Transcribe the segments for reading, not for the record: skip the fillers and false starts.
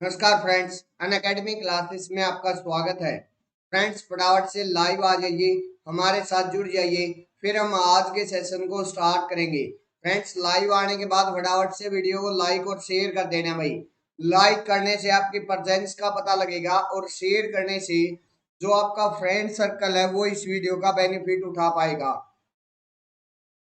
नमस्कार friends, Unacademy classes में आपका स्वागत है। फ्रेंड्स, फटाफट से लाइव आ जाइए, हमारे साथ जुड़ जाइए, फिर हम आज के सेशन को स्टार्ट करेंगे। फ्रेंड्स, लाइव आने के बाद फटाफट से वीडियो को लाइक और शेयर कर देना भाई। लाइक करने से आपकी प्रेजेंस का पता लगेगा और शेयर करने से जो आपका फ्रेंड सर्कल है वो इस वीडियो का बेनिफिट उठा पाएगा।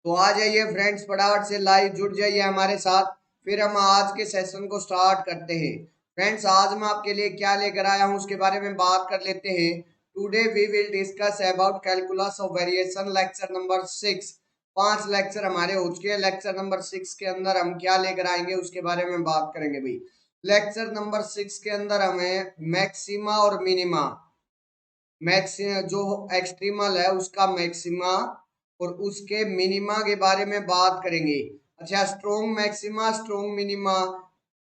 तो आ जाइए फ्रेंड्स, फटाफट से लाइव जुड़ जाइए हमारे साथ, फिर हम आज के सेशन को स्टार्ट करते हैं। फ्रेंड्स, आज मैं आपके लिए क्या लेकर आया हूं उसके बारे में बात कर लेते हैं। Today we will discuss about calculus of variation, lecture number 6। 5 lecture हमारे हो चुके हैं। लेक्चर नंबर 6 के अंदर हम क्या लेकर आएंगे उसके बारे में बात करेंगे भाई। लेक्चर नंबर 6 के अंदर हमें मैक्सिमा और मिनिमा, मैक्सिमा जो एक्सट्रीमल है उसका मैक्सिमा और उसके मिनिमा के बारे में बात करेंगे। अच्छा, strong maxima, strong minima,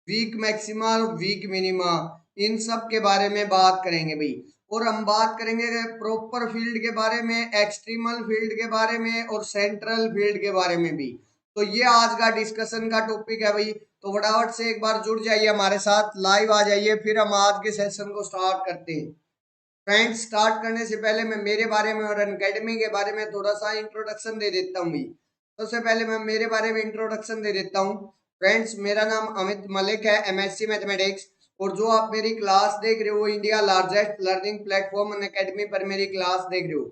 weak maxima और वीक मिनिमा, इन सब के बारे में बात करेंगे भाई। और हम बात करेंगे प्रॉपर फील्ड के बारे में, एक्सट्रीमल फील्ड के बारे में और सेंट्रल फील्ड के बारे में भी। तो ये आज का डिस्कशन का टॉपिक है भाई। तो फटाफट से एक बार जुड़ जाइए हमारे साथ, लाइव आ जाइए, फिर हम आज के सेशन को स्टार्ट करते हैं। फ्रेंड्स, स्टार्ट करने से पहले मैं मेरे बारे में और अनअकैडमी के बारे में थोड़ा सा इंट्रोडक्शन दे देता हूँ भाई। सबसे पहले मैं मेरे बारे में इंट्रोडक्शन दे देता हूँ। फ्रेंड्स, मेरा नाम अमित मलिक है, एमएससी मैथमेटिक्स। और जो आप मेरी क्लास देख रहे हो वो India largest learning platform Unacademy पर मेरी क्लास देख रहे हो।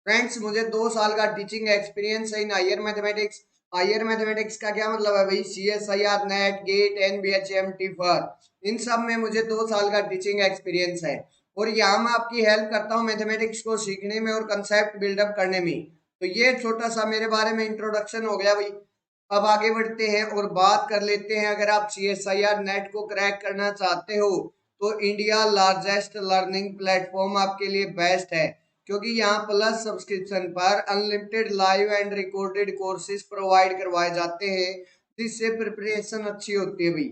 फ्रेंड्स, मुझे 2 साल का टीचिंग एक्सपीरियंस है in higher mathematics. Higher mathematics का क्या मतलब है भाई? CSIR, NET, GATE, NBHM, TIFR, इन सब में मुझे 2 साल का टीचिंग एक्सपीरियंस है। और यहाँ मैं आपकी हेल्प करता हूँ मैथमेटिक्स को सीखने में और कंसेप्ट बिल्डअप करने में। तो ये छोटा सा मेरे बारे में इंट्रोडक्शन हो गया भाई। अब आगे बढ़ते हैं और बात कर लेते हैं। अगर आप CSIR नेट को क्रैक करना चाहते हो तो इंडिया लार्जेस्ट लर्निंग प्लेटफॉर्म आपके लिए बेस्ट है, क्योंकि यहाँ प्लस सब्सक्रिप्शन पर unlimited live and recorded courses provide करवाए जाते हैं, जिससे प्रिपरेशन अच्छी होती है भाई।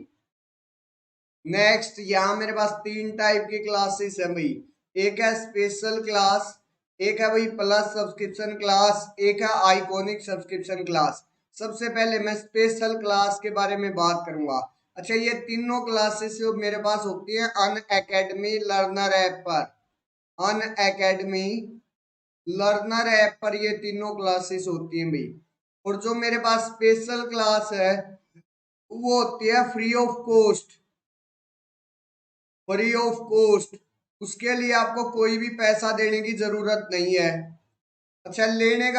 नेक्स्ट, यहाँ मेरे पास 3 टाइप की क्लासेस है भाई। एक है स्पेशल क्लास, एक है भाई प्लस सब्सक्रिप्शन क्लास, एक है आइकॉनिक सब्सक्रिप्शन क्लास। सबसे पहले मैं स्पेशल क्लास के बारे में बात करूंगा। अच्छा, ये तीनों क्लासेस जो मेरे पास होती है अनअकैडमी लर्नर ऐप पर, अनअकैडमी लर्नर ऐप पर ये तीनों क्लासेस होती हैं भाई। और जो मेरे पास स्पेशल क्लास है वो होती है free of cost, free of cost. उसके लिए आपको कोई भी पैसा देने की जरूरत नहीं है। अच्छा, लेने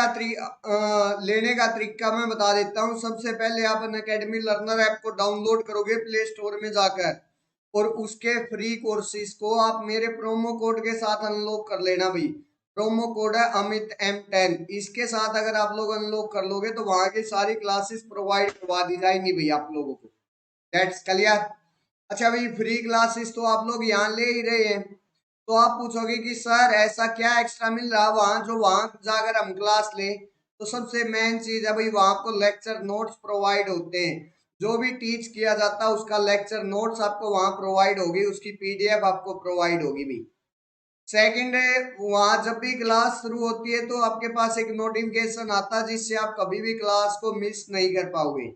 का तरीका मैं बता देता हूँ। सबसे पहले आप अनअकैडमी लर्नर ऐप को डाउनलोड करोगे प्ले स्टोर में जाकर, और उसके फ्री कोर्सेज को आप मेरे प्रोमो कोड के साथ अनलॉक कर लेना भाई। प्रोमो कोड है अमित M10। इसके साथ अगर आप लोग अनलॉक कर लोगे तो वहां की सारी क्लासेस प्रोवाइड करवा दी जाएंगी भाई आप लोगों को। That's clear. अच्छा भाई, फ्री क्लासेस तो आप लोग यहाँ ले ही रहे हैं, तो आप पूछोगे कि सर ऐसा क्या एक्स्ट्रा मिल रहा है वहां जो वहां जाकर हम क्लास ले। तो सबसे मेन चीज है भाई, वहां आपको लेक्चर नोट्स प्रोवाइड होते हैं। जो भी टीच किया जाता है उसका लेक्चर नोट्स आपको वहां प्रोवाइड होगी, उसकी PDF आपको प्रोवाइड होगी भी। सेकंड है, वहां जब भी क्लास शुरू होती है तो आपके पास एक नोटिफिकेशन आता है जिससे आप कभी भी क्लास को मिस नहीं कर पाओगे।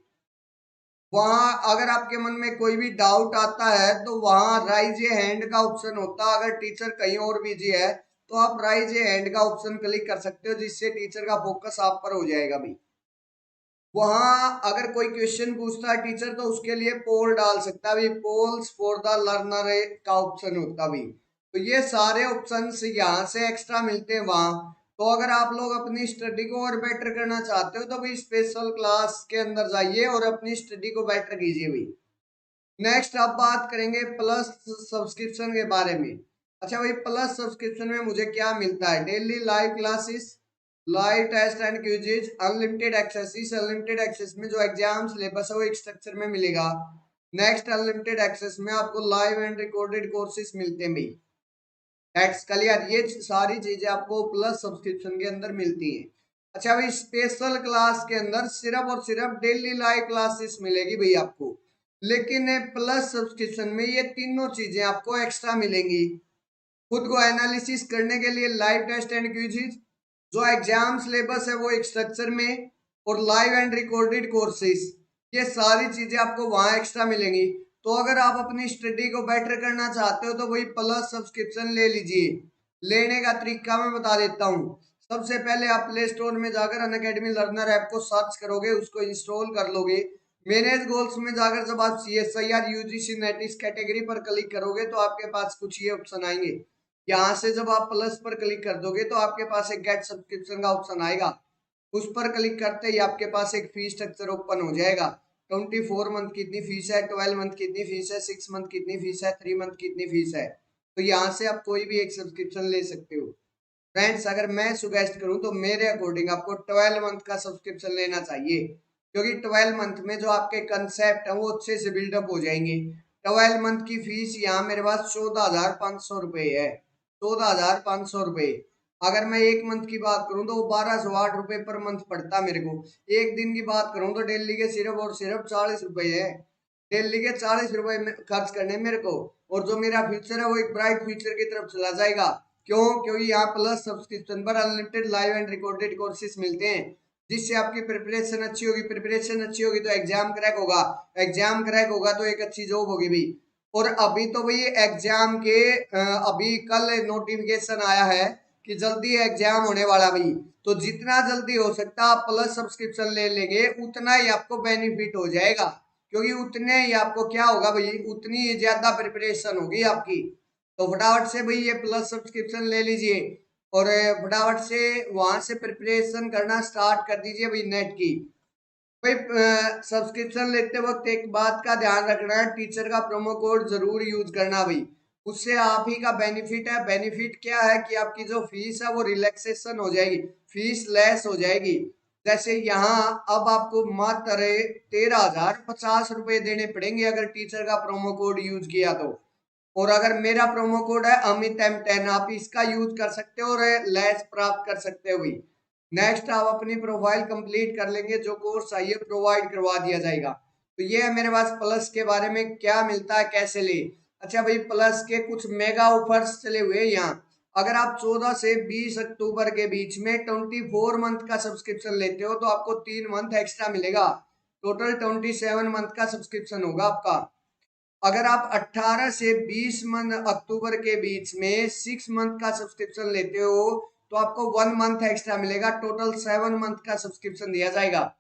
वहां अगर आपके मन में कोई भी डाउट आता है तो वहां राइज ए हैंड का ऑप्शन होता है। अगर टीचर कहीं और बिजी है तो आप राइज ए हैंड का ऑप्शन क्लिक कर सकते हो, जिससे टीचर का फोकस आप पर हो जाएगा भाई। वहां अगर कोई क्वेश्चन पूछता है टीचर तो उसके लिए पोल डाल सकता है भाई, पोल्स फॉर द लर्नर का ऑप्शन होता भाई। तो ये सारे ऑप्शन यहाँ से एक्स्ट्रा मिलते हैं वहां। तो अगर आप लोग अपनी स्टडी को और बेटर करना चाहते हो तो भाई स्पेशल क्लास के अंदर जाइए और अपनी स्टडी को बेटर कीजिए भाई। नेक्स्ट अब बात करेंगे प्लस सब्सक्रिप्शन के बारे में। अच्छा भाई, प्लस सब्सक्रिप्शन में मुझे क्या मिलता है? Daily live classes, live test and quizzes, unlimited access. इस अनलिमिटेड एक्सेस में जो एग्जाम सिलेबस है वो एक स्ट्रक्चर में मिलेगा। नेक्स्ट, अनलिमिटेड एक्सेस में आपको लाइव एंड रिकॉर्डेड कोर्सेज मिलते हैं भाई। That's clear. ये सारी चीजें आपको प्लस सब्सक्रिप्शन के अंदर मिलती हैं। अच्छा भाई, स्पेशल क्लास के अंदर सिर्फ और सिर्फ डेली लाइव क्लासेस मिलेगी भाई आपको, लेकिन प्लस सब्सक्रिप्शन में ये तीनों चीजें आपको एक्स्ट्रा मिलेंगी। खुद को एनालिसिस करने के लिए लाइव टेस्ट एंड क्विज़ेज, जो एग्जाम सिलेबस है वो एक स्ट्रक्चर में, और लाइव एंड रिकॉर्डेड कोर्सेज, ये सारी चीजें आपको वहां एक्स्ट्रा मिलेंगी। तो अगर आप अपनी स्टडी को बेटर करना चाहते हो तो वही प्लस सब्सक्रिप्शन ले लीजिए। लेने का तरीका मैं बता देता हूँ। सबसे पहले आप प्ले स्टोर में जाकर अनअकैडमी लर्नर ऐप को सर्च करोगे, उसको इंस्टॉल कर लोगे। मैनेज गोल्स में जाकर जब आप CSIR UGC नेट इस कैटेगरी पर क्लिक करोगे तो आपके पास कुछ ये ऑप्शन आएंगे। यहाँ से जब आप प्लस पर क्लिक कर दोगे तो आपके पास एक गेट सब्सक्रिप्शन का ऑप्शन आएगा। उस पर क्लिक करते ही आपके पास एक फीस स्ट्रक्चर ओपन हो जाएगा। 24 मंथ कितनी फीस है, 12 मंथ कितनी फीस है, 6 मंथ कितनी फीस है, 3 मंथ कितनी फीस है। तो यहाँ से आप कोई भी एक सब्सक्रिप्शन ले सकते हो। फ्रेंड्स, अगर मैं सुगेस्ट करूं तो मेरे अकॉर्डिंग आपको 12 मंथ का सब्सक्रिप्शन लेना चाहिए, क्योंकि 12 मंथ में जो आपके कंसेप्ट है वो अच्छे से बिल्डअप हो जाएंगे। 12 मंथ की फीस यहाँ मेरे पास 14,500 रुपये है। 14,500 रुपये। अगर मैं एक मंथ की बात करूं तो वो 1,208 रुपये पर मंथ पड़ता मेरे को। एक दिन की बात करूं तो डेली के सिर्फ और सिर्फ 40 रुपये है। डेली के 40 रुपये खर्च करने मेरे को, और जो मेरा फ्यूचर है वो एक ब्राइट फ्यूचर की तरफ चला जाएगा। क्यों? क्योंकि यहाँ प्लस सब्सक्रिप्शन पर unlimited live and recorded courses मिलते हैं, जिससे आपकी प्रिपरेशन अच्छी होगी। प्रिपरेशन अच्छी होगी तो एग्जाम क्रैक होगा, एग्जाम क्रैक होगा तो एक अच्छी जॉब होगी भी। और अभी तो भाई एग्जाम के अभी कल नोटिफिकेशन आया है कि जल्दी एग्जाम होने वाला भाई। तो जितना जल्दी हो सकता आप प्लस सब्सक्रिप्शन ले लेंगे उतना ही आपको बेनिफिट हो जाएगा, क्योंकि उतने ही आपको क्या होगा भाई, उतनी ज्यादा प्रिपरेशन होगी आपकी। तो फटाफट से भाई ये प्लस सब्सक्रिप्शन ले लीजिए और फटाफट से वहां से प्रिपरेशन करना स्टार्ट कर दीजिए भाई नेट की। भाई सब्सक्रिप्शन लेते वक्त एक बात का ध्यान रखना है, टीचर का प्रोमो कोड जरूर यूज करना भाई। उससे आप ही का बेनिफिट है। बेनिफिट क्या है कि आपकी जो फीस है वो रिलैक्सेशन हो जाएगी, फीस लेस हो जाएगी। जैसे यहाँ अब आपको मात्र 13,050 रुपये देने पड़ेंगे अगर टीचर का प्रोमो कोड यूज किया तो। और अगर मेरा प्रोमो कोड है अमित M10, आप इसका यूज कर सकते हो और लेस प्राप्त कर सकते हो भाई। नेक्स्ट आप अपनी प्रोफाइल कंप्लीट कर लेंगे, जो कोर्स चाहिए प्रोवाइड करवा दिया जाएगा। तो ये है मेरे पास प्लस के बारे में, क्या मिलता है कैसे ले। अच्छा भाई, प्लस के कुछ मेगा ऑफर्स चले हुए हैं यहाँ। अगर आप 14 से 20 अक्टूबर के बीच में 24 मंथ का सब्सक्रिप्शन लेते हो तो आपको 3 मंथ एक्स्ट्रा मिलेगा। टोटल 27 मंथ का सब्सक्रिप्शन होगा आपका। अगर आप 18 से 20 मंथ अक्टूबर के बीच में 6 मंथ का सब्सक्रिप्शन लेते हो तो आपको 1 मंथ एक्स्ट्रा मिलेगा। टोटल 7 मंथ का सब्सक्रिप्शन दिया जाएगा।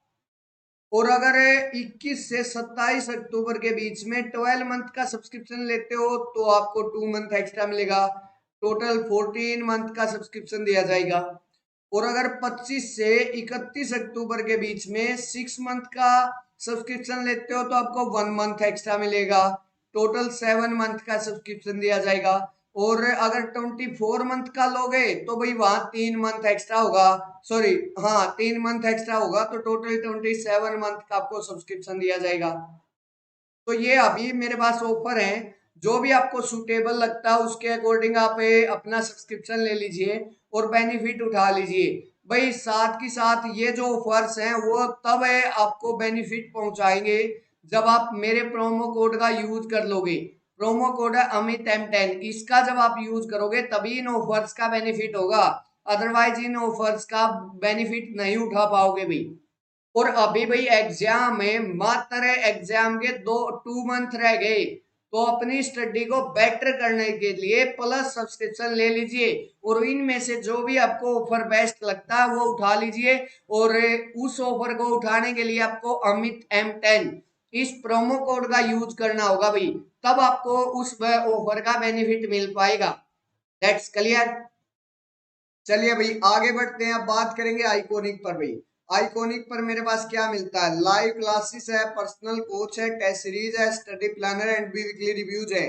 और अगर 21 से 27 अक्टूबर के बीच में 12 मंथ का सब्सक्रिप्शन लेते हो तो आपको 2 मंथ एक्स्ट्रा मिलेगा। टोटल 14 मंथ का सब्सक्रिप्शन दिया जाएगा। और अगर 25 से 31 अक्टूबर के बीच में 6 मंथ का सब्सक्रिप्शन लेते हो तो आपको 1 मंथ एक्स्ट्रा मिलेगा। टोटल 7 मंथ का सब्सक्रिप्शन दिया जाएगा। और अगर 24 मंथ का लोगे तो भाई वहां 3 मंथ एक्स्ट्रा होगा। सॉरी, हाँ 3 मंथ एक्स्ट्रा होगा, तो टोटल 27 मंथ का आपको सब्सक्रिप्शन दिया जाएगा। तो ये अभी मेरे पास ऑफर है, जो भी आपको सुटेबल लगता है उसके अकॉर्डिंग आप अपना सब्सक्रिप्शन ले लीजिए और बेनिफिट उठा लीजिए भाई। साथ ही साथ ये जो ऑफर्स हैं वो तब है आपको बेनिफिट पहुंचाएंगे जब आप मेरे प्रोमो कोड का यूज कर लोगे। प्रोमो कोड है अमित M10, इसका जब आप यूज करोगे तभी इन ऑफर्स का बेनिफिट होगा, अदरवाइज इन ऑफर्स का बेनिफिट नहीं उठा पाओगे भाई। और अभी भाई एग्जाम में मात्र एग्जाम के 2 मंथ रह गए, तो अपनी स्टडी को बेटर करने के लिए प्लस सब्सक्रिप्शन ले लीजिए और इनमें से जो भी आपको ऑफर बेस्ट लगता है वो उठा लीजिए। और उस ऑफर को उठाने के लिए आपको अमित M10 इस प्रोमो कोड का यूज करना होगा भाई, तब आपको उस ऑफर का बेनिफिट मिल पाएगा। That's clear. चलिए भाई आगे बढ़ते हैं, अब बात करेंगे आइकोनिक पर भाई। आइकोनिक पर मेरे पास क्या मिलता है, लाइव क्लासेस है, पर्सनल कोच है, टेस्ट सीरीज है, study planner and weekly reviews है,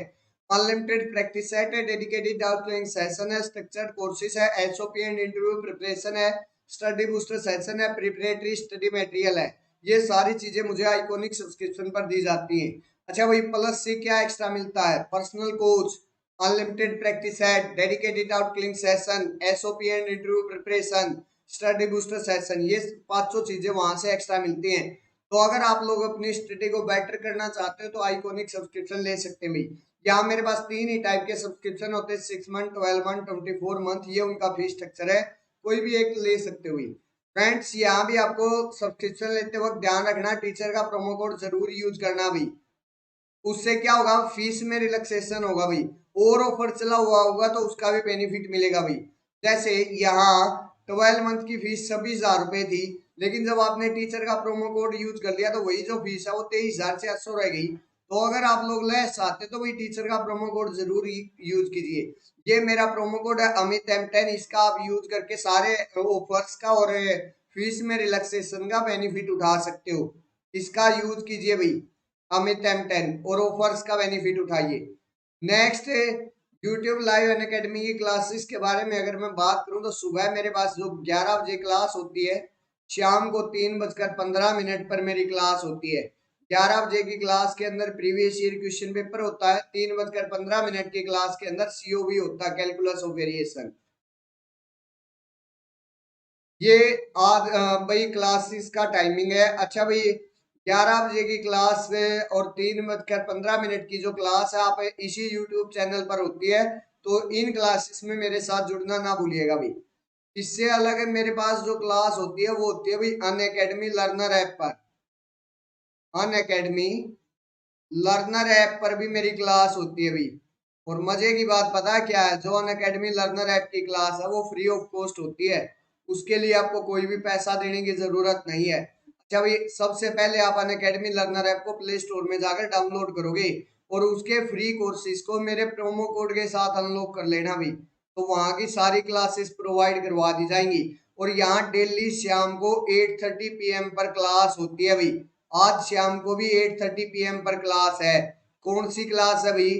अनलिमिटेड प्रैक्टिस सेट है, डेडिकेटेड डाउट क्लियरिंग सेशन है, स्ट्रक्चर्ड कोर्सेज है, एसओपी एंड इंटरव्यू प्रिपरेशन है, स्टडी बूस्टर सेशन है, प्रिपरेटरी स्टडी मटेरियल है। ये सारी चीजें मुझे आइकोनिक सब्सक्रिप्शन पर दी जाती हैं। अच्छा भाई, प्लस से क्या एक्स्ट्रा मिलता है, personal coach, unlimited practice set, dedicated out cling session, SOP and interview preparation, study booster session, ये पांचों चीजें वहां से एक्स्ट्रा मिलती हैं। तो अगर आप लोग अपनी स्टडी को बेटर करना चाहते हो तो आइकोनिक सब्सक्रिप्शन ले सकते हैं भाई। यहाँ मेरे पास 3 ही टाइप के सब्सक्रिप्शन होते हैं, 6 मंथ, 12 मंथ, 24 मंथ, ये उनका फीस स्ट्रक्चर है, कोई भी एक ले सकते हो। फ्रेंड्स, यहाँ भी आपको सब्सक्रिप्शन लेते वक्त ध्यान रखना, टीचर का प्रोमो कोड जरूर यूज करना भाई। उससे क्या होगा, फीस में रिलैक्सेशन होगा भाई, और ऑफर चला हुआ होगा तो उसका भी बेनिफिट मिलेगा भाई। जैसे यहाँ 12 मंथ की फीस 26,000 रुपए थी, लेकिन जब आपने टीचर का प्रोमो कोड यूज कर लिया तो वही जो फीस है वो 23,800 रह गई। तो अगर आप लोग लेस चाहते तो वही टीचर का प्रोमो कोड जरूर यूज कीजिए। ये मेरा प्रोमो कोड है अमित M10, इसका आप यूज करके सारे ऑफर्स का और फीस में रिलैक्सेशन का बेनिफिट उठा सकते हो। इसका यूज कीजिए भाई, अमित M10, और ऑफर्स का बेनिफिट उठाइए। Next, YouTube live Unacademy की क्लासेस के बारे में अगर मैं बात करूं तो सुबह मेरे पास जो 11 बजे क्लास होती है, शाम को 3:15 पर मेरी क्लास होती है। 11 बजे की क्लास के अंदर प्रीवियस ईयर क्वेश्चन पेपर होता है, 3:15 की क्लास के अंदर COV होता है, कैलकुलस ऑफ वेरिएशन। ये आज भाई क्लासेस का टाइमिंग है। अच्छा भाई, 11 बजे की क्लास और 3:15 की जो क्लास है आप इसी यूट्यूब चैनल पर होती है, तो इन क्लासेस में मेरे साथ जुड़ना ना भूलिएगा भाई। इससे अलग है, मेरे पास जो क्लास होती है वो होती है भाई अन अकेडमी लर्नर ऐप पर। अन अकेडमी लर्नर ऐप पर भी मेरी क्लास होती है भाई। और मजे की बात पता है क्या है, जो अन अकेडमी लर्नर ऐप की क्लास है वो फ्री ऑफ कॉस्ट होती है, उसके लिए आपको कोई भी पैसा देने की जरूरत नहीं है। अच्छा भाई, सबसे पहले आप अन अकेडमी लर्नर ऐप को प्ले स्टोर में जाकर डाउनलोड करोगे और उसके फ्री कोर्सेज को मेरे प्रोमो कोड के साथ अनलॉक कर लेना भाई, तो वहां की सारी क्लासेस प्रोवाइड करवा दी जाएंगी। और यहाँ डेली शाम को 8:30 PM पर क्लास होती है भाई। आज शाम को भी 8:30 PM पर क्लास है। कौन सी क्लास है भाई?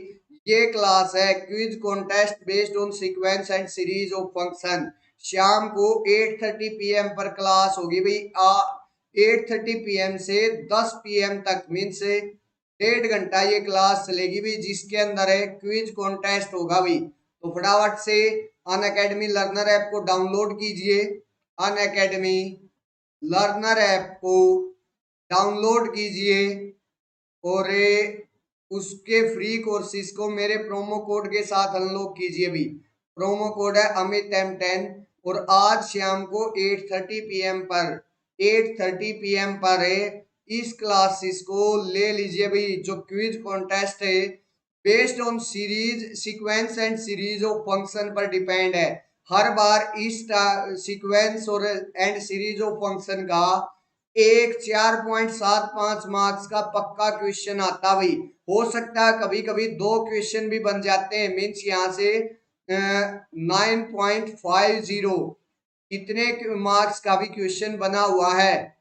ये क्लास है quiz contest based on sequence and series of function. शाम को 8:30 PM पर क्लास होगी भाई। 8:30 PM से 10 PM तक मीन्स 1.5 घंटा ये क्लास चलेगी भाई, जिसके अंदर है क्विज कॉन्टेस्ट होगा भाई। तो फटाफट से अन अकेडमी लर्नर ऐप को डाउनलोड कीजिए। अन अकेडमी लर्नर ऐप को डाउनलोड कीजिए और उसके फ्री कोर्सेज को मेरे प्रोमो कोड के साथ अनलॉक कीजिए भी। प्रोमो कोड है अमित M10। और आज शाम को 8:30 PM पर 8:30 PM पर इस क्लासेस को ले लीजिए भाई। जो क्विज कॉन्टेस्ट है based on series sequence and series of function पर डिपेंड है। हर बार इस सीक्वेंस और एंड सीरीज ऑफ फंक्शन का एक 4.75 मार्क्स का पक्का क्वेश्चन आता भाई। हो सकता है कभी कभी दो क्वेश्चन भी बन जाते हैं, मीन्स यहाँ से 9.50 इतने मार्क्स का भी क्वेश्चन बना हुआ है।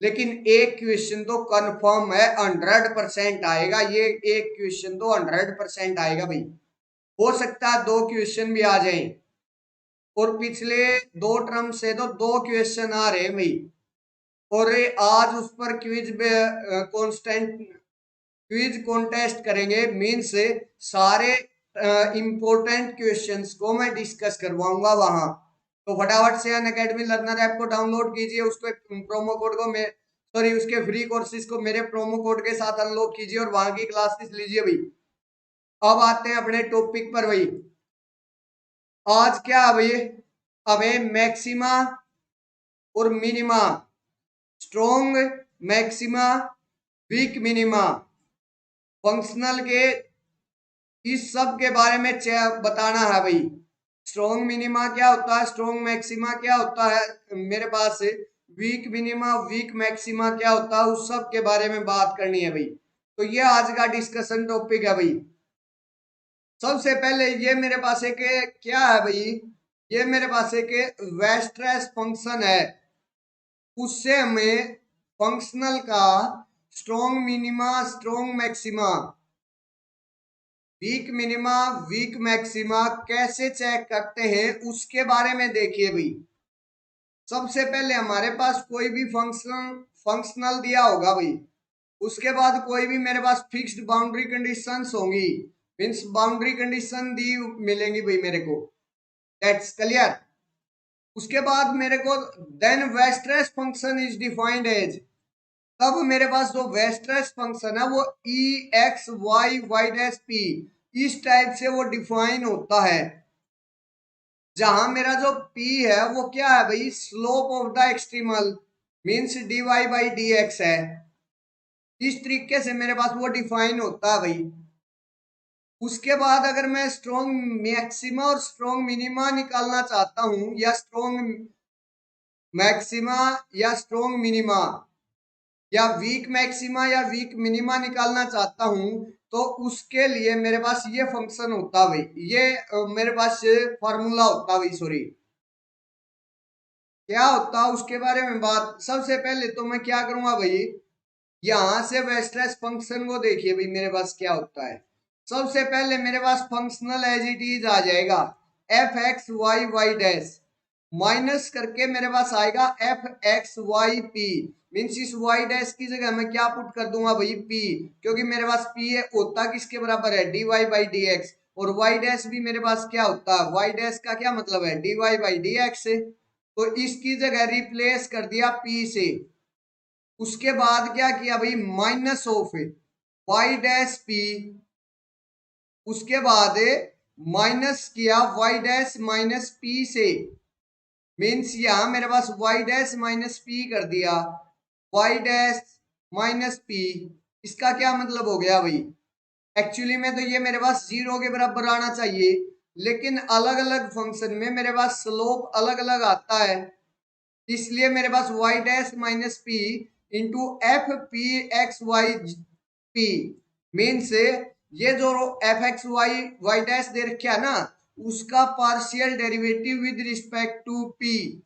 लेकिन एक क्वेश्चन तो कंफर्म है, 100% आएगा। ये एक क्वेश्चन तो 100% आएगा भाई। हो सकता है दो क्वेश्चन भी आ जाएं, और पिछले दो टर्म से तो दो क्वेश्चन आ रहे हैं भाई। और आज उस पर क्विज कॉन्टेस्ट करेंगे, मीन्स सारे इंपॉर्टेंट क्वेश्चंस को मैं डिस्कस करवाऊंगा वहां। तो फटाफट से अन अकेडमी लर्नर ऐप को डाउनलोड कीजिए, उसको प्रोमो कोड को उसके फ्री कोर्सेज को मेरे प्रोमो कोड के साथ अनलॉक कीजिए और वहां की क्लासेस लीजिए भाई। अब आते हैं अपने टॉपिक पर भाई। आज क्या है भाई, हमें मैक्सिमा और minima, strong maxima, weak minima, functional के, इस सब के बारे में बताना है भाई। स्ट्रॉन्ग मिनिमा क्या होता है, स्ट्रॉन्ग मैक्सिमा क्या होता है, मेरे पास वीक मिनिमा वीक मैक्सिमा क्या होता है, उस सब के बारे में बात करनी है भाई। तो ये आज का डिस्कशन टॉपिक है भाई। सबसे पहले ये मेरे पास एक क्या है भाई, ये मेरे पास एक वेस्ट्रेस फंक्शन है, उससे हमें फंक्शनल का strong minima strong maxima weak minima weak maxima कैसे चेक करते हैं उसके बारे में देखिए भाई। सबसे पहले हमारे पास कोई भी फंक्शनल दिया होगा भाई, उसके बाद कोई भी मेरे पास फिक्स्ड बाउंड्री कंडीशंस होंगी, मींस बाउंड्री कंडीशन दी मिलेंगी भाई मेरे को। That's clear. उसके बाद मेरे को then Weierstrass function is defined as, तब मेरे पास जो वेस्ट्रेस फंक्शन है वो EX, Y, Y' P इस टाइप से वो डिफाइन होता है, जहां मेरा जो P है वो क्या है भाई, slope of the extremal means dy/dx है। इस तरीके से मेरे पास वो डिफाइन होता है भाई। उसके बाद अगर मैं स्ट्रॉन्ग मैक्सिमा और स्ट्रॉन्ग मिनिमा निकालना चाहता हूं, या स्ट्रॉन्ग मैक्सिमा या स्ट्रॉन्ग मिनिमा, या वीक मैक्सिमा या वीक मिनिमा निकालना चाहता हूं, तो उसके लिए मेरे पास ये फंक्शन होता भाई, ये मेरे पास फॉर्मूला होता भाई, सॉरी क्या होता उसके बारे में बात। सबसे पहले तो मैं क्या करूंगा भाई, यहां से वेस्ट्रेस फंक्शन को देखिए भाई, मेरे पास क्या होता है। सबसे पहले मेरे पास फंक्शनल एज इट इज आ जाएगा, F X Y Y dash minus करके मेरे पास आएगा F X Y P. Means इस वाई डैश की जगह मैं क्या पुट कर दूंगा भाई, पी, क्योंकि मेरे पास पी है, होता किसके बराबर है, D Y by D X. और वाई डैश भी मेरे पास क्या होता है, वाई डैश का क्या मतलब है, D Y by D X से। तो इसकी जगह रिप्लेस कर दिया पी से। उसके बाद क्या किया भाई, minus of Y dash P. उसके बाद माइनस किया वाई डैश माइनस पी से। मीन्स यहां मेरे पास वाई डैश माइनस पी कर दिया, वाई डैश माइनस पी। इसका क्या मतलब हो गया भाई, एक्चुअली में तो ये मेरे पास जीरो के बराबर आना चाहिए, लेकिन अलग अलग फंक्शन में मेरे पास स्लोप अलग अलग आता है। इसलिए मेरे पास Y dash minus P into F P X Y P. Means ये जो F X Y Y dash दे रखा है ना, उसका partial derivative with respect to P,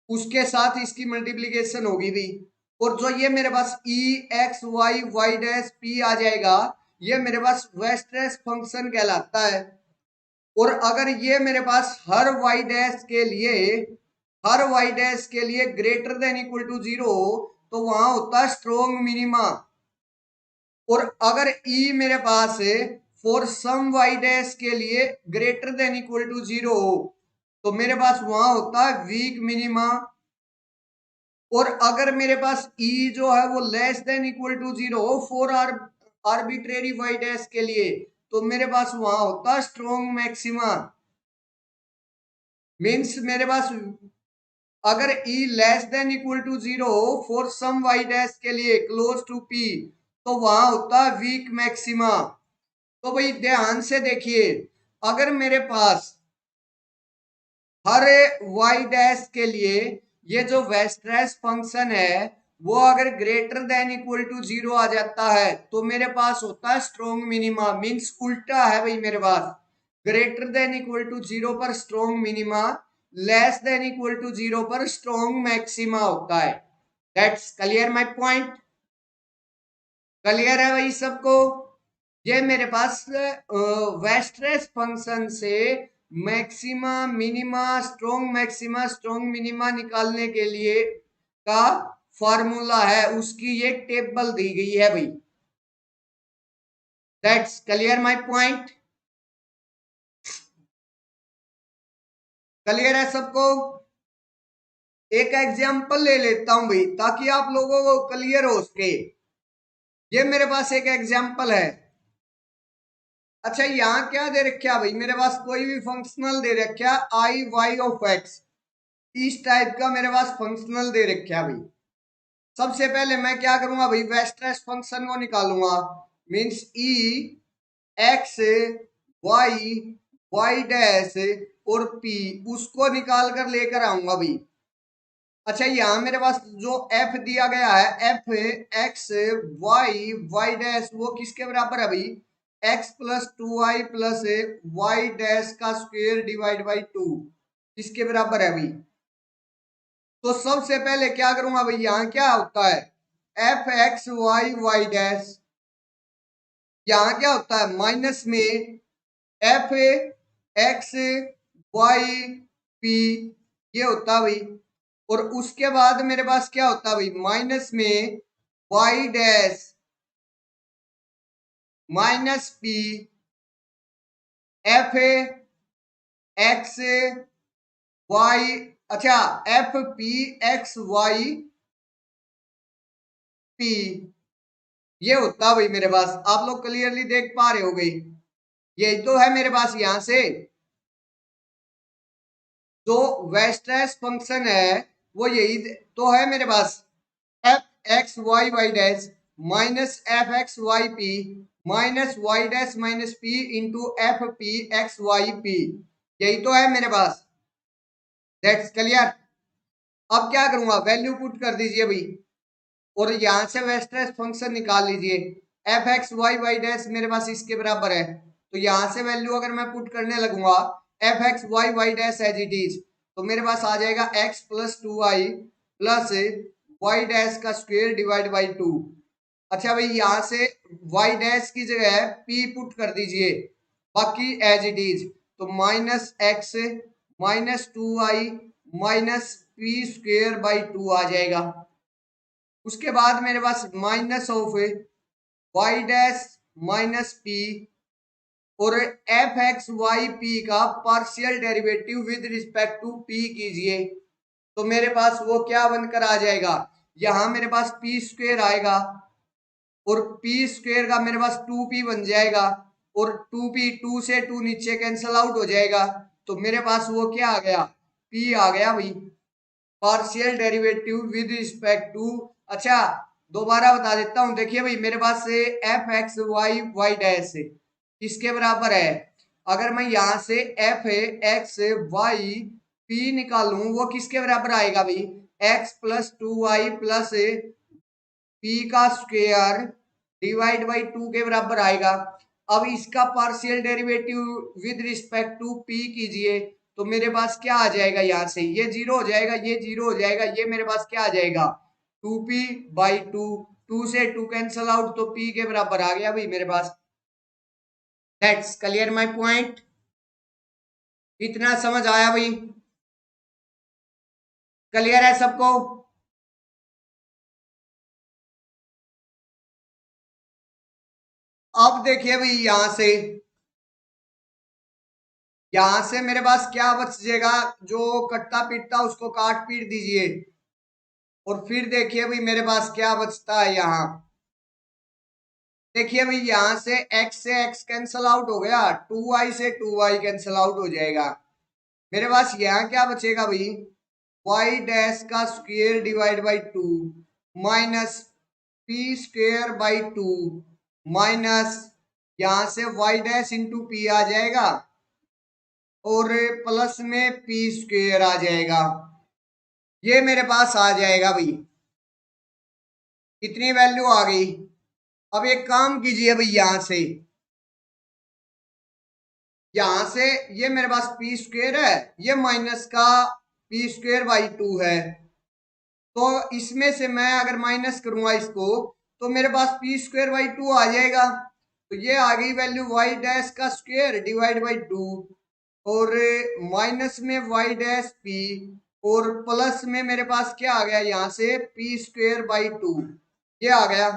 उसके साथ इसकी मल्टीप्लीकेशन होगी भी। और जो ये मेरे पास E X Y Y dash P आ जाएगा, ये मेरे पास वेस्ट्रेस फंक्शन कहलाता है। और अगर ये मेरे पास हर वाई डैश के लिए, हर वाई डैश के लिए greater than equal to zero, तो वहां होता है स्ट्रॉन्ग मिनिमा। और अगर ई मेरे पास फॉर सम वाई डैश के लिए greater than equal to zero हो, तो मेरे पास वहां होता है वीक मिनिमा। और अगर मेरे पास ई जो है वो less than equal to zero हो फॉर आर्बिट्रेरी वाई डैश के लिए, तो मेरे पास वहां होता है स्ट्रॉन्ग मैक्सिमा। मीन्स मेरे पास अगर E less than equal to zero for some Y dash के लिए क्लोज टू पी, तो वहां होता है वीक मैक्सिमा। तो भाई ध्यान से देखिए, अगर मेरे पास हर वाई डैश के लिए ये जो वेस्ट्रेस फंक्शन है वो अगर greater than equal to zero आ जाता है, तो मेरे पास होता है स्ट्रॉन्ग मिनिमा। मीन्स उल्टा है भाई, मेरे पास greater than equal to zero पर strong minima, less than equal to zero पर स्ट्रॉन्ग मैक्सिमा होता है। That's clear my point. Clear है भाई सबको। ये मेरे पास वेस्ट्रेस फंक्शन से maxima minima strong maxima strong minima निकालने के लिए का फॉर्मूला है, उसकी ये टेबल दी गई है भाई। That's clear my point. Clear है सबको। एक एग्जांपल ले लेता हूं भाई, ताकि आप लोगों को क्लियर हो सके। ये मेरे पास एक एग्जांपल है। अच्छा यहाँ क्या दे रखा भाई, मेरे पास कोई भी फंक्शनल दे रखा आई वाई ऑफ एक्स, इस टाइप का मेरे पास फंक्शनल दे रखा भाई। सबसे पहले मैं क्या करूंगा भाई, वेस्ट्रेस फंक्शन को निकालूंगा। मींस ई एक्स वाई वाई डैश और पी, उसको निकाल कर लेकर आऊंगा भाई। अच्छा यहाँ मेरे पास जो एफ दिया गया है, F X Y Y dash, वो किसके बराबर है भाई, X plus two Y plus Y dash का स्क्वायर डिवाइड बाई टू, इसके बराबर है भाई। तो सबसे पहले क्या करूंगा भाई, यहाँ क्या होता है, F X Y Y dash, यहाँ क्या होता है माइनस में एफ एक्स वाई पी, ये होता है भाई। और उसके बाद मेरे पास क्या होता है भाई, माइनस में Y dash minus P F X Y, अच्छा F P X Y P, ये होता है भाई मेरे पास। आप लोग क्लियरली देख पा रहे हो गई, यही तो है मेरे पास। यहां से जो वेस्ट्रेस फंक्शन है वो यही तो है मेरे पास, F X Y Y dash minus F X Y P minus Y dash minus P into F P X Y P, यही तो है मेरे पास। That's clear. अब क्या करूंगा, वैल्यू पुट कर दीजिए भाई, और यहां से वेस्टर्स फंक्शन निकाल लीजिए। F X Y Y dash मेरे पास इसके बराबर है, तो यहां से वैल्यू अगर मैं पुट करने लगूंगा F X Y Y dash as it is, तो मेरे पास आ जाएगा X plus two Y plus Y dash का स्क्वायर डिवाइड बाई टू। अच्छा भाई, यहां से वाई डैश की जगह पी पुट कर दीजिए, बाकी एज इट इज, तो minus X minus two Y minus P square by two आ जाएगा। उसके बाद मेरे पास minus of Y dash minus P और एफ एक्स वाई पी का partial derivative with respect to P कीजिए, तो मेरे पास वो क्या बनकर आ जाएगा, यहां मेरे पास पी स्क्वेयर आएगा और पी स्क्वेयर का मेरे पास टू पी बन जाएगा, और टू पी, टू से टू नीचे कैंसल आउट हो जाएगा, तो मेरे पास वो क्या आ गया, पी आ गया भाई, partial derivative with respect to. अच्छा, दोबारा बता देता हूं, देखिए भाई मेरे पास से F X Y Y dash किसके बराबर है, अगर मैं यहां से एफ एक्स वाई पी निकालूं वो किसके बराबर आएगा भाई, X plus two Y plus P का स्क्वायर डिवाइड बाई टू के बराबर आएगा। अब इसका partial derivative with respect to P कीजिए, तो मेरे पास क्या आ जाएगा, यहां से ये जीरो हो जाएगा, ये जीरो हो जाएगा, ये मेरे पास क्या आ जाएगा, two P by two, two से टू कैंसल आउट, तो पी के बराबर आ गया भाई मेरे पास। That's clear my point. इतना समझ आया भाई, क्लियर है सबको। अब देखिए भाई, यहां से मेरे पास क्या बच जाएगा, जो कट्टा पीटता उसको काट पीट दीजिए, और फिर देखिए भाई मेरे पास क्या बचता है यहाँ। देखिए भाई, यहां से x कैंसल आउट हो गया, टू वाई से टू वाई कैंसल आउट हो जाएगा, मेरे पास यहाँ क्या बचेगा भाई, वाई डैश का square divide by to minus P square by to minus, यहां से वाई डैश इंटू पी आ जाएगा और प्लस में पी स्क्वायर आ जाएगा, ये मेरे पास आ जाएगा भाई, इतनी वैल्यू आ गई। अब एक काम कीजिए भाई, यहां से ये मेरे पास पी स्क्वायर है, ये माइनस का पी स्क्वायर बाई टू है, तो इसमें से मैं अगर माइनस करूंगा इसको, तो मेरे पास पी स्क्वायर बाई टू आ जाएगा, तो ये आ गई वैल्यू वाई डैश का स्क्वायर डिवाइड बाई टू, और माइनस में वाई डैश पी, और प्लस में मेरे पास क्या आ गया, यहां से पी स्क्वायर बाई टू, ये आ गया।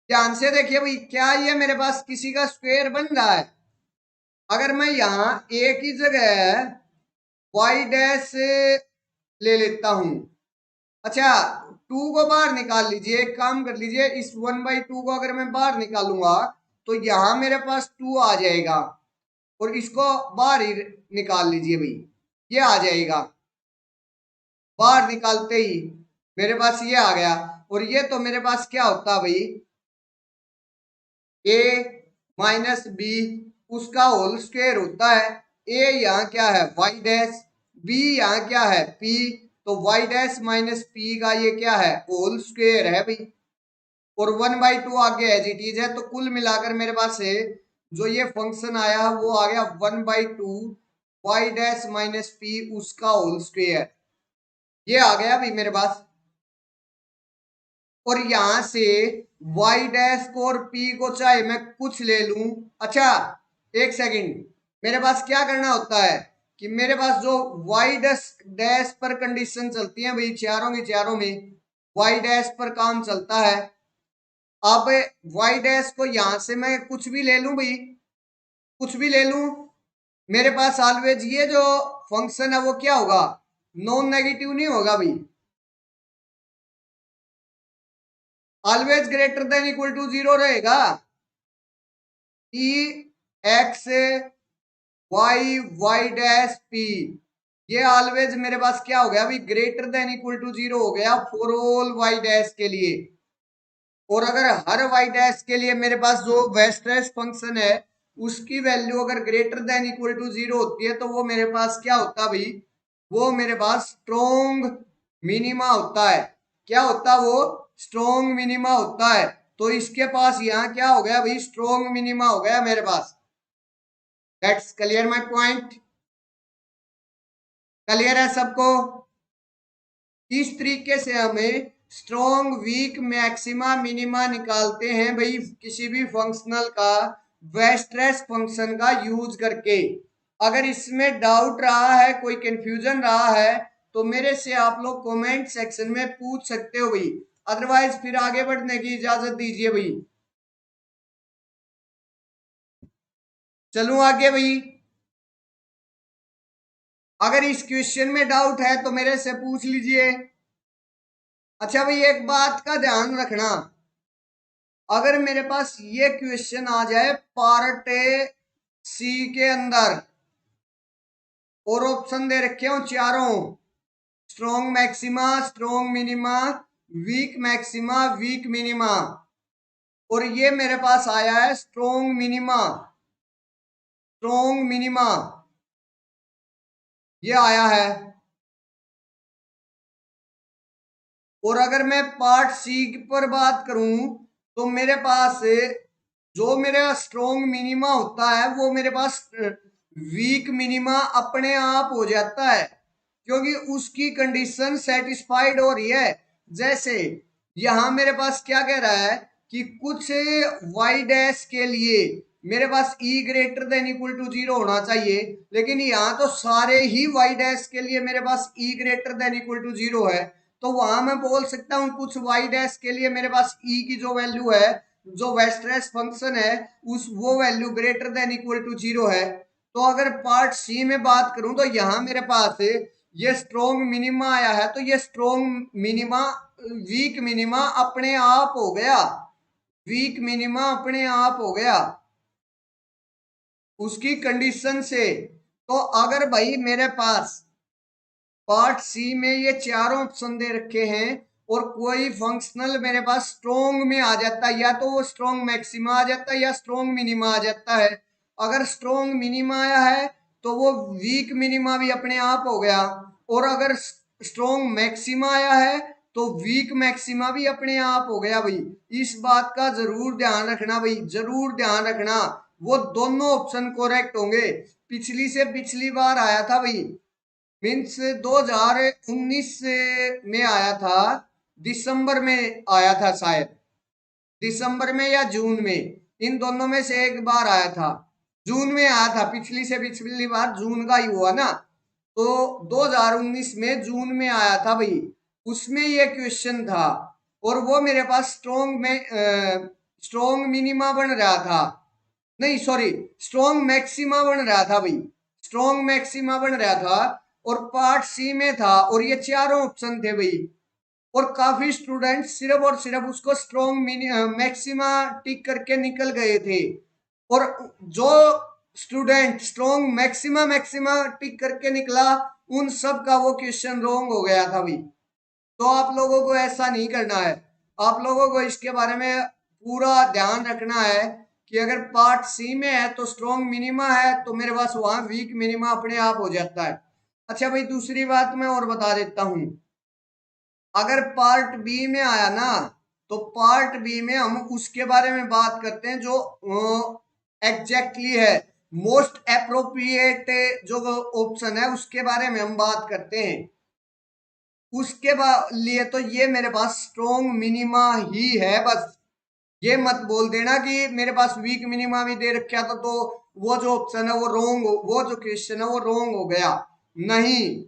ध्यान से देखिए भाई, क्या ये मेरे पास किसी का स्क्वायर बन रहा है, अगर मैं यहाँ ए की जगह वाई डैश ले लेता हूं, अच्छा टू को बाहर निकाल लीजिए, एक काम कर लीजिए, इस वन बाई टू को अगर मैं बाहर निकालूंगा तो यहां मेरे पास टू आ जाएगा, और इसको बाहर ही निकाल लीजिए भाई, ये आ जाएगा, बाहर निकालते ही मेरे पास ये आ गया, और ये तो मेरे पास क्या होता भाई, ए माइनस बी उसका होल स्क्वायर होता है, ए यहाँ क्या है वाई डैश, बी यहाँ क्या है पी, तो वाई डैश माइनस पी का ये क्या है होल स्क्वायर है भाई, और वन बाई टू आगे एज इट इज है, तो कुल मिलाकर मेरे पास है जो ये फंक्शन आया वो आ गया one by two Y dash minus P उसका होल स्क्वायर, ये आ गया भाई मेरे पास। और यहां से y डैश को और p को चाहे मैं कुछ ले लूं, अच्छा एक सेकंड, मेरे पास क्या करना होता है कि मेरे पास जो y डैश डैश पर कंडीशन चलती है भाई, चारों की चारों में y डैश पर काम चलता है। अब y डैश को यहां से मैं कुछ भी ले लूं भाई, कुछ भी ले लूं, मेरे पास ऑलवेज ये जो फंक्शन है वो क्या होगा, नॉन नेगेटिव नहीं होगा भाई, always greater than equal to zero रहेगा, E X Y Y dash P, ये ऑलवेज मेरे पास क्या हो गया अभी greater than equal to zero हो गया फॉर ऑल वाई डैश के लिए, और अगर हर वाई डैश के लिए मेरे पास जो वेस्ट्रेस फंक्शन है उसकी वैल्यू अगर ग्रेटर देन इक्वल टू 0 होती है तो वो मेरे पास क्या होता है भाई, वो मेरे पास स्ट्रोंग मिनिमा होता है। क्या होता है वो? स्ट्रोंग मिनिमा होता है। तो इसके पास यहाँ क्या हो गया भाई, स्ट्रोंग मिनिमा हो गया मेरे पास। That's clear my point? Clear है सबको? इस तरीके से हमें स्ट्रॉन्ग वीक मैक्सिमा मिनिमा निकालते हैं भाई किसी भी फंक्शनल का वेस्ट्रेस फंक्शन का यूज करके। अगर इसमें डाउट रहा है, कोई कंफ्यूजन रहा है तो मेरे से आप लोग कमेंट सेक्शन में पूछ सकते हो भाई, अदरवाइज फिर आगे बढ़ने की इजाजत दीजिए भाई। चलूं आगे भाई? अगर इस क्वेश्चन में डाउट है तो मेरे से पूछ लीजिए। अच्छा भाई, एक बात का ध्यान रखना, अगर मेरे पास ये क्वेश्चन आ जाए पार्ट ए सी के अंदर और ऑप्शन दे रखे हो चारों, strong maxima, strong minima, weak maxima, weak minima, और ये मेरे पास आया है स्ट्रॉन्ग मिनिमा, स्ट्रॉन्ग मिनिमा ये आया है। और अगर मैं पार्ट सी पर बात करूं तो मेरे पास जो मेरा स्ट्रॉन्ग मिनिमा होता है वो मेरे पास वीक मिनिमा अपने आप हो जाता है, क्योंकि उसकी कंडीशन सेटिस्फाइड हो रही है। जैसे यहां मेरे पास क्या कह रहा है कि कुछ वाई डैश के लिए मेरे पास ई ग्रेटर देन इक्वल टू 0 होना चाहिए, लेकिन यहाँ तो सारे ही वाई डैश के लिए मेरे पास ई ग्रेटर देन इक्वल टू 0 है। तो वहां मैं बोल सकता हूँ कुछ वाई डैश के लिए मेरे पास ई की जो वैल्यू है, जो वेस्ट्रेस फंक्शन है, उस वो value greater than equal to 0 है। तो अगर पार्ट सी में बात करूं तो यहां मेरे पास ये स्ट्रॉन्ग मिनिमा आया है, तो ये स्ट्रॉन्ग मिनिमा वीक मिनिमा अपने आप हो गया, वीक मिनिमा अपने आप हो गया उसकी कंडीशन से। तो अगर भाई मेरे पास पार्ट सी में ये चारों ऑप्शन दे रखे हैं और कोई फंक्शनल मेरे पास स्ट्रोंग में आ जाता है, या तो वो स्ट्रोंग मैक्सिमा आ जाता है या स्ट्रोंग मिनिमा आ जाता है। अगर स्ट्रोंग मिनिमा आया है तो वो वीक मिनिमा भी अपने आप हो गया, और अगर स्ट्रोंग मैक्सिमा आया है तो वीक मैक्सिमा भी अपने आप हो गया भाई। इस बात का जरूर ध्यान रखना भाई, जरूर ध्यान रखना, वो दोनों ऑप्शन करेक्ट होंगे। पिछली से पिछली बार आया था भाई, मीन्स 2019 में आया था, दिसंबर में आया था शायद, दिसंबर में या जून में, इन दोनों में से एक बार आया था। जून में आया था, पिछली से पिछली बार जून का ही हुआ ना, तो 2019 में जून में आया था भाई, उसमें ये क्वेश्चन था। और वो मेरे पास स्ट्रोंग में स्ट्रोंग मिनिमा बन रहा था, नहीं सॉरी, स्ट्रोंग मैक्सिमा बन रहा था भाई, स्ट्रोंग मैक्सिमा बन रहा था, और पार्ट सी में था, और ये चारों ऑप्शन थे भाई। और काफी स्टूडेंट सिर्फ और सिर्फ उसको स्ट्रोंग मैक्सिमा टिक करके निकल गए थे, और जो स्टूडेंट स्ट्रोंग मैक्सिमा मैक्सिमा टिक करके निकला उन सब का वो क्वेश्चन रॉन्ग हो गया था भाई। तो आप लोगों को ऐसा नहीं करना है, आप लोगों को इसके बारे में पूरा ध्यान रखना है कि अगर पार्ट सी में है तो स्ट्रॉन्ग मिनिमा है तो मेरे पास वहां वीक मिनिमा अपने आप हो जाता है। अच्छा भाई, दूसरी बात मैं और बता देता हूं, अगर पार्ट बी में आया ना तो पार्ट बी में हम उसके बारे में बात करते हैं जो एग्जैक्टली है, मोस्ट अप्रोप्रिएट जो ऑप्शन है उसके बारे में हम बात करते हैं। उसके लिए तो ये मेरे पास स्ट्रॉन्ग मिनिमा ही है बस। ये मत बोल देना कि मेरे पास वीक मिनिमा भी दे रखा था तो वो जो ऑप्शन है वो रोंग, वो जो क्वेश्चन है वो रोंग हो गया। नहीं,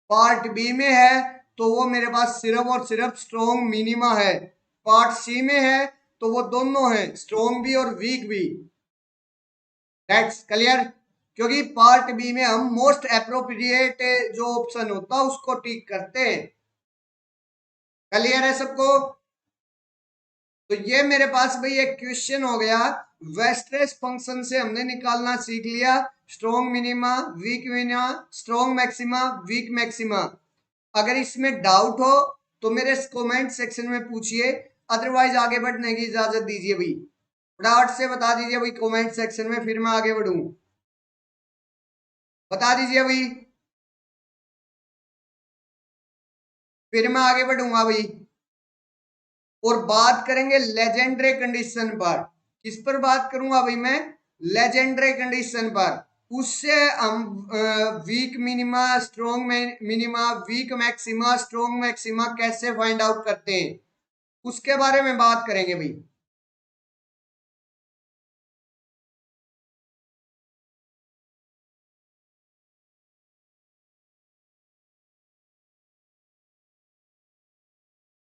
पार्ट बी में है तो वो मेरे पास सिर्फ और सिर्फ स्ट्रॉन्ग मिनिमा है, पार्ट सी में है तो वो दोनों है, स्ट्रॉन्ग भी और वीक भी। That's clear? क्योंकि पार्ट बी में हम मोस्ट अप्रोप्रिएट जो ऑप्शन होता है उसको टिक करते हैं। क्लियर है सबको? तो ये मेरे पास भाई एक क्वेश्चन हो गया, वेस्ट्रेस फंक्शन से हमने निकालना सीख लिया strong minima, weak minima, strong maxima, weak maxima. अगर इसमें डाउट हो तो मेरे कमेंट सेक्शन में पूछिए, अदरवाइज आगे बढ़ने की इजाजत दीजिए भाई, फटाफट से बता दीजिए भाई कमेंट सेक्शन में, फिर मैं आगे बढ़ूं। बता दीजिए भाई, फिर मैं आगे बढ़ूंगा भाई। और बात करेंगे लेजेंडरी कंडीशन पर। किस पर बात करूंगा भाई मैं? लेजेंडरी कंडीशन पर। उससे हम weak minima, strong minima, weak maxima, strong maxima कैसे फाइंड आउट करते हैं, उसके बारे में बात करेंगे भाई।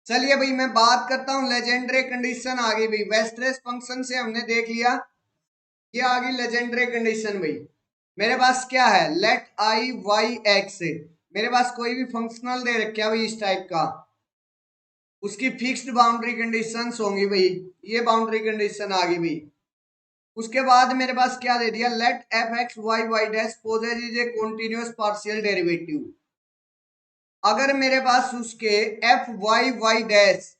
चलिए भाई मैं बात करता हूं लेजेंडरी कंडीशन। आ गई भाई, वेस्टरेस फंक्शन से हमने देख लिया, ये आ गई लेजेंडरी कंडीशन भाई। मेरे पास क्या है, लेट आई वाई एक्स, मेरे पास कोई भी फंक्शनल दे रखा भाई इस टाइप का, उसकी फिक्स्ड बाउंड्री कंडीशंस होंगी भाई, ये बाउंड्री कंडीशन आ गई भाई। उसके बाद मेरे पास क्या दे दिया, let F X Y Y dash possess a continuous partial derivative. अगर मेरे पास उसके एफ वाई वाई डैश,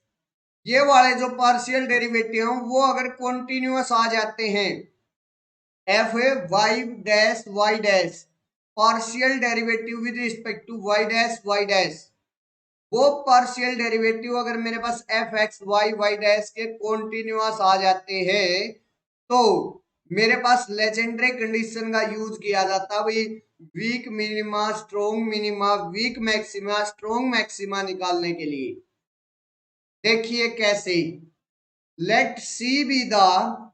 ये वाले जो पार्शियल डेरिवेटिव हैं वो अगर कॉन्टिन्यूस आ जाते हैं, F Y dash Y dash partial derivative with respect to Y dash Y dash, वो पार्शियल डेरिवेटिव अगर मेरे पास F X Y Y dash के कॉन्टिन्यूस आ जाते हैं, तो मेरे पास लेजेंडरी कंडीशन का यूज किया जाता है भाई, weak minima, strong minima, weak maxima, strong maxima निकालने के लिए। देखिए कैसे, let C be the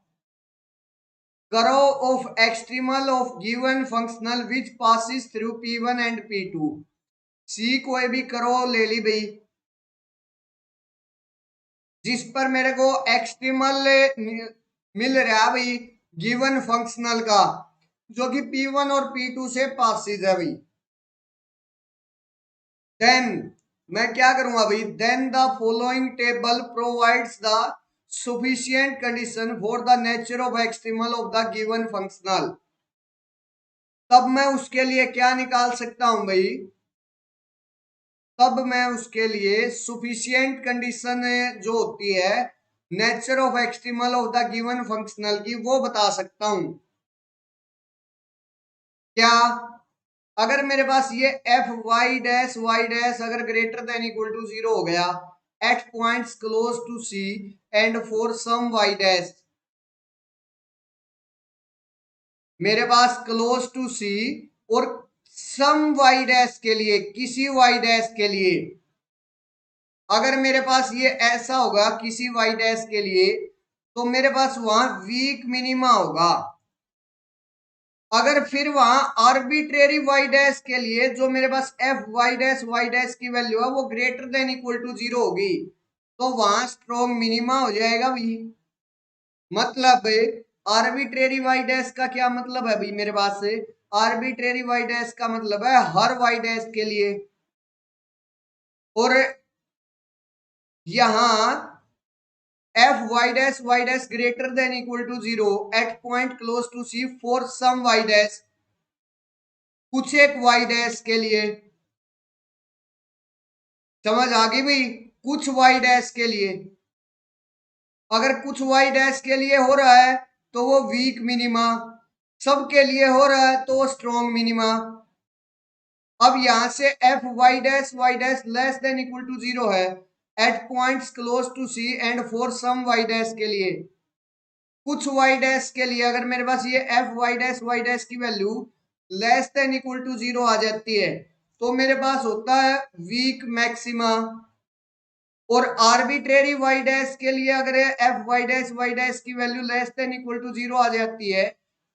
curve of extremal of given functional which passes through P1 and P2। C कोई भी करो ले ली भाई, जिस पर मेरे को एक्सट्रीमल मिल रहा है भाई गिवन फंक्शनल का, जो कि P1 और P2 से पासिस है भाई। देन मैं क्या करूंगा भाई, then the following table provides the sufficient condition for the nature of extremal of the given functional। तब मैं उसके लिए क्या निकाल सकता हूं भाई, तब मैं उसके लिए सुफिशियंट कंडीशन जो होती है nature of extremal of the given functional की, वो बता सकता हूं। क्या, अगर मेरे पास ये एफ वाई डैश अगर ग्रेटर देन इक्वल टू 0 हो गया at points close to C and for some Y dash, मेरे पास क्लोज टू सी और सम वाई डैश के लिए, किसी वाई डैश के लिए, अगर मेरे पास ये ऐसा होगा किसी वाई डैश के लिए, तो मेरे पास वहां वीक मिनिमा होगा। अगर फिर वहां आर्बिट्रेरी वाई डैश के लिए जो मेरे पास एफ वाई डैश की वैल्यू है वो ग्रेटर देन इक्वल टू 0 होगी, तो वहां स्ट्रॉन्ग मिनिमा हो जाएगा भाई। मतलब आर्बिट्रेरी वाई डैश का क्या मतलब है भाई, मेरे पास से आर्बिट्रेरी वाई डैश का मतलब है हर वाई डैश के लिए, और यहां F Y dash greater than equal to 0 at point close to C for some Y dash, कुछ एक वाई डैश के लिए। समझ आ गई भाई, कुछ वाई डैश के लिए, अगर कुछ वाई डैश के लिए हो रहा है तो वो वीक मिनिमा, सबके लिए हो रहा है तो वो स्ट्रॉन्ग मिनिमा। अब यहां से F Y dash less than equal to 0 है at points close to C and for some Y dash के लिए, कुछ वाई डैश के लिए अगर मेरे पास ये एफ वाई डैश की value less than equal to 0 आ जाती है, तो मेरे पास होता है वीक मैक्सिमा। और आर्बिट्रेरी वाई डैश के लिए अगर एफ वाई डैश की value less than equal to 0 आ जाती है,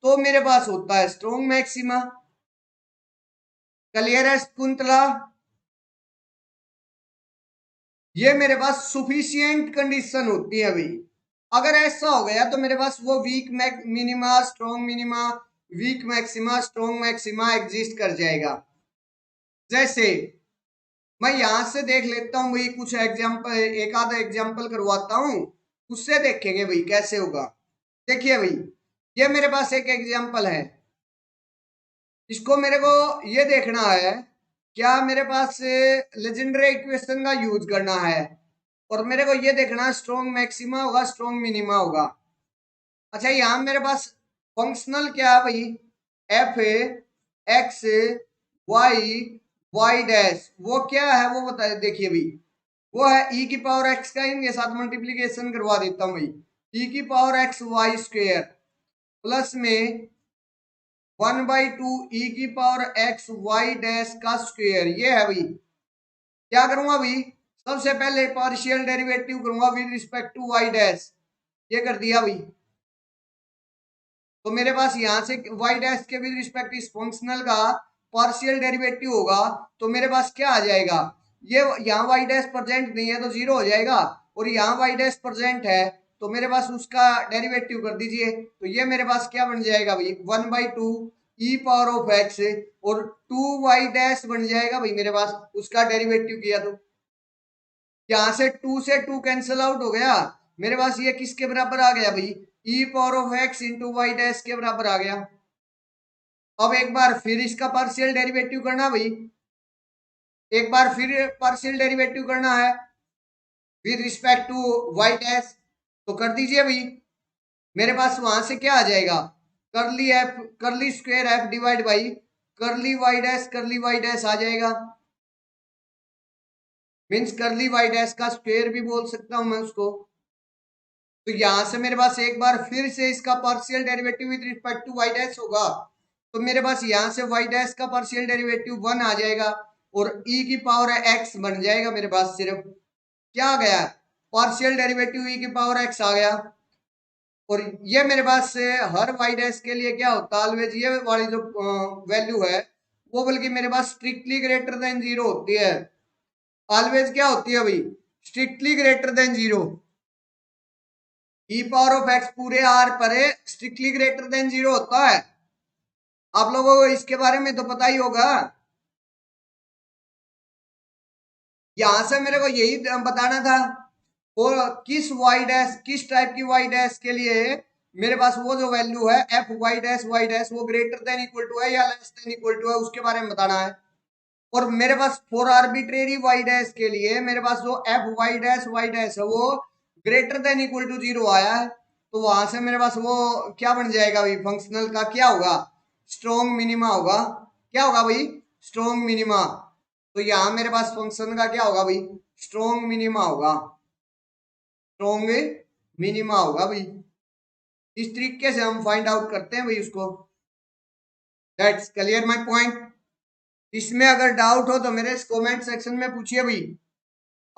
तो मेरे पास होता है स्ट्रॉन्ग मैक्सिमा। क्लियर है कुंतला? ये मेरे पास सुफिशियंट कंडीशन होती है भाई। अगर ऐसा हो गया तो मेरे पास वो weak minima, strong minima, weak maxima, strong maxima exist कर जाएगा। जैसे मैं यहां से देख लेता हूं भाई, कुछ एग्जांपल, एक आधा एग्जांपल करवाता हूं, उससे देखेंगे भाई कैसे होगा। देखिए भाई, ये मेरे पास एक एग्जांपल है, इसको मेरे को ये देखना है क्या मेरे पास लेजेंडरी इक्वेशन का यूज करना है, और मेरे को ये देखना स्ट्रॉन्ग मैक्सिमा होगा स्ट्रॉन्ग मिनिमा होगा। अच्छा यहाँ मेरे पास फंक्शनल क्या है भाई, F X Y Y dash, वो क्या है वो बताए देखिए भाई, वो है ई की पावर एक्स का इनके साथ मल्टीप्लीकेशन करवा देता हूँ भाई, ई की power X Y square plus में 1/2 ई की पावर एक्स वाई डैश का स्क्वेयर, ये है भाई। क्या करूंगा भाई, सबसे पहले पार्शियल डेरिवेटिव करूंगा with respect to Y dash, ये कर दिया भाई। तो मेरे पास यहां से वाई डैश के विद रिस्पेक्ट इस फंक्शनल का पार्शियल डेरिवेटिव होगा, तो मेरे पास क्या आ जाएगा, ये यहाँ वाई डैश प्रेजेंट नहीं है तो जीरो हो जाएगा, और यहाँ वाई डैश प्रेजेंट है तो मेरे पास उसका डेरिवेटिव कर दीजिए, तो ये मेरे पास क्या बन जाएगा भाई 1/2 ई पावर ऑफ एक्स, और 2 वाई डैश बन जाएगा भाई मेरे पास, उसका डेरिवेटिव किया तो यहां से 2 से 2 कैंसिल आउट हो गया, मेरे पास ये किसके बराबर आ गया भाई, E power of X into Y dash के बराबर आ गया। अब एक बार फिर इसका पार्शियल डेरिवेटिव करना भाई, एक बार फिर पार्शियल डेरिवेटिव करना है with respect to Y dash, तो कर दीजिए भाई। मेरे पास वहां से क्या आ जाएगा, curly F curly square F divide by curly Y dash आ जाएगा, मीन्स करली वाई डैश का स्क्वायर भी बोल सकता हूं मैं उसको। तो यहां से मेरे पास एक बार फिर से इसका partial derivative with respect to Y dash होगा, तो मेरे पास यहां से वाई डैश का पार्शियल डेरिवेटिव 1 आ जाएगा, और ई की पावर एक्स बन जाएगा मेरे पास, सिर्फ क्या आ गया, पार्शियल डेरिवेटिव ई की पावर एक्स आ गया। और ये मेरे पास से हर वाई डैश के लिए क्या होता है, ऑलवेज ये वाली जो वैल्यू है वो बल्कि मेरे पास स्ट्रिक्टली ग्रेटर देन जीरो होती है, ऑलवेज क्या होती है भाई, strictly greater than zero. E power of x पूरे आर पर स्ट्रिक्टली ग्रेटर देन जीरो होता है, आप लोगों को इसके बारे में तो पता ही होगा। यहां से मेरे को यही बताना था, और किस वाई डैश किस टाइप की वाई डैश के लिए मेरे पास वो जो वैल्यू है एफ वाई डैश वो ग्रेटर देन इक्वल टू है या लेस देन इक्वल टू है, उसके बारे में बताना है। और मेरे पास फॉर आर्बिट्रेरी वाई डैश के लिए मेरे पास जो एफ वाई डैश है वो greater than equal to zero आया है, तो वहां से मेरे पास वो क्या बन जाएगा भाई, फंक्शनल का क्या होगा, स्ट्रॉन्ग मिनिमा होगा। क्या होगा भाई, स्ट्रॉन्ग मिनिमा। तो यहाँ मेरे पास फंक्शन का क्या होगा भाई, स्ट्रॉन्ग मिनिमा होगा, स्ट्रॉन्ग मिनिमा होगा भाई। इस तरीके से हम फाइंड आउट करते हैं भाई उसको। That's clear my point. इसमें अगर डाउट हो तो मेरे कमेंट सेक्शन में पूछिए भाई,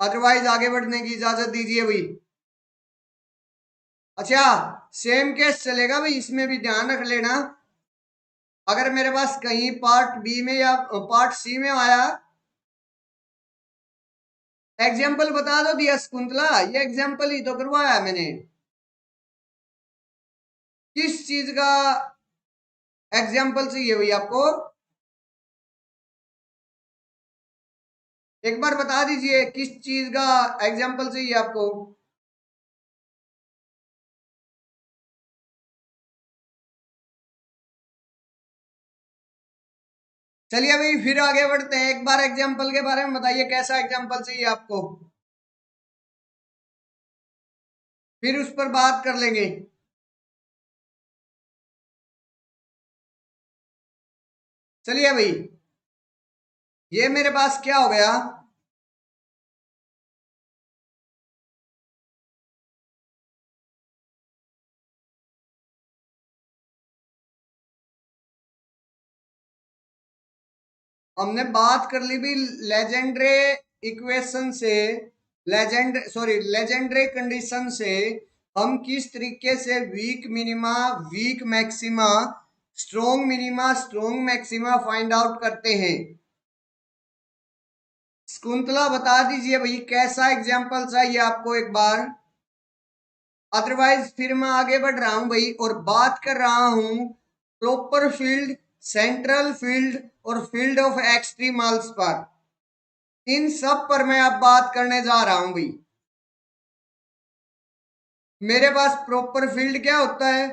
अदरवाइज आगे बढ़ने की इजाजत दीजिए भाई। अच्छा सेम केस चलेगा भाई, इसमें भी ध्यान रख लेना, अगर मेरे पास कहीं पार्ट बी में या पार्ट सी में आया, एग्जाम्पल बता दो दिया शकुंतला, ये एग्जाम्पल ही तो करवाया मैंने, किस चीज का एग्जाम्पल चाहिए भाई आपको, एक बार बता दीजिए किस चीज का एग्जाम्पल चाहिए आपको। चलिए भाई फिर आगे बढ़ते हैं, एक बार एग्जाम्पल के बारे में बताइए कैसा एग्जाम्पल चाहिए आपको, फिर उस पर बात कर लेंगे। चलिए भाई, ये मेरे पास क्या हो गया, हमने बात कर ली भी लेजेंडरे इक्वेशन से, लेजेंडरे कंडीशन से हम किस तरीके से weak minima weak maxima strong maxima find out करते हैं। शकुंतला बता दीजिए भाई कैसा एग्जाम्पल चाहिए आपको एक बार, अदरवाइज फिर मैं आगे बढ़ रहा हूं भाई और बात कर रहा हूं प्रॉपर फील्ड, सेंट्रल फील्ड और फील्ड ऑफ एक्सट्रीमल्स पर, इन सब पर मैं अब बात करने जा रहा हूं भाई। मेरे पास प्रॉपर फील्ड क्या होता है,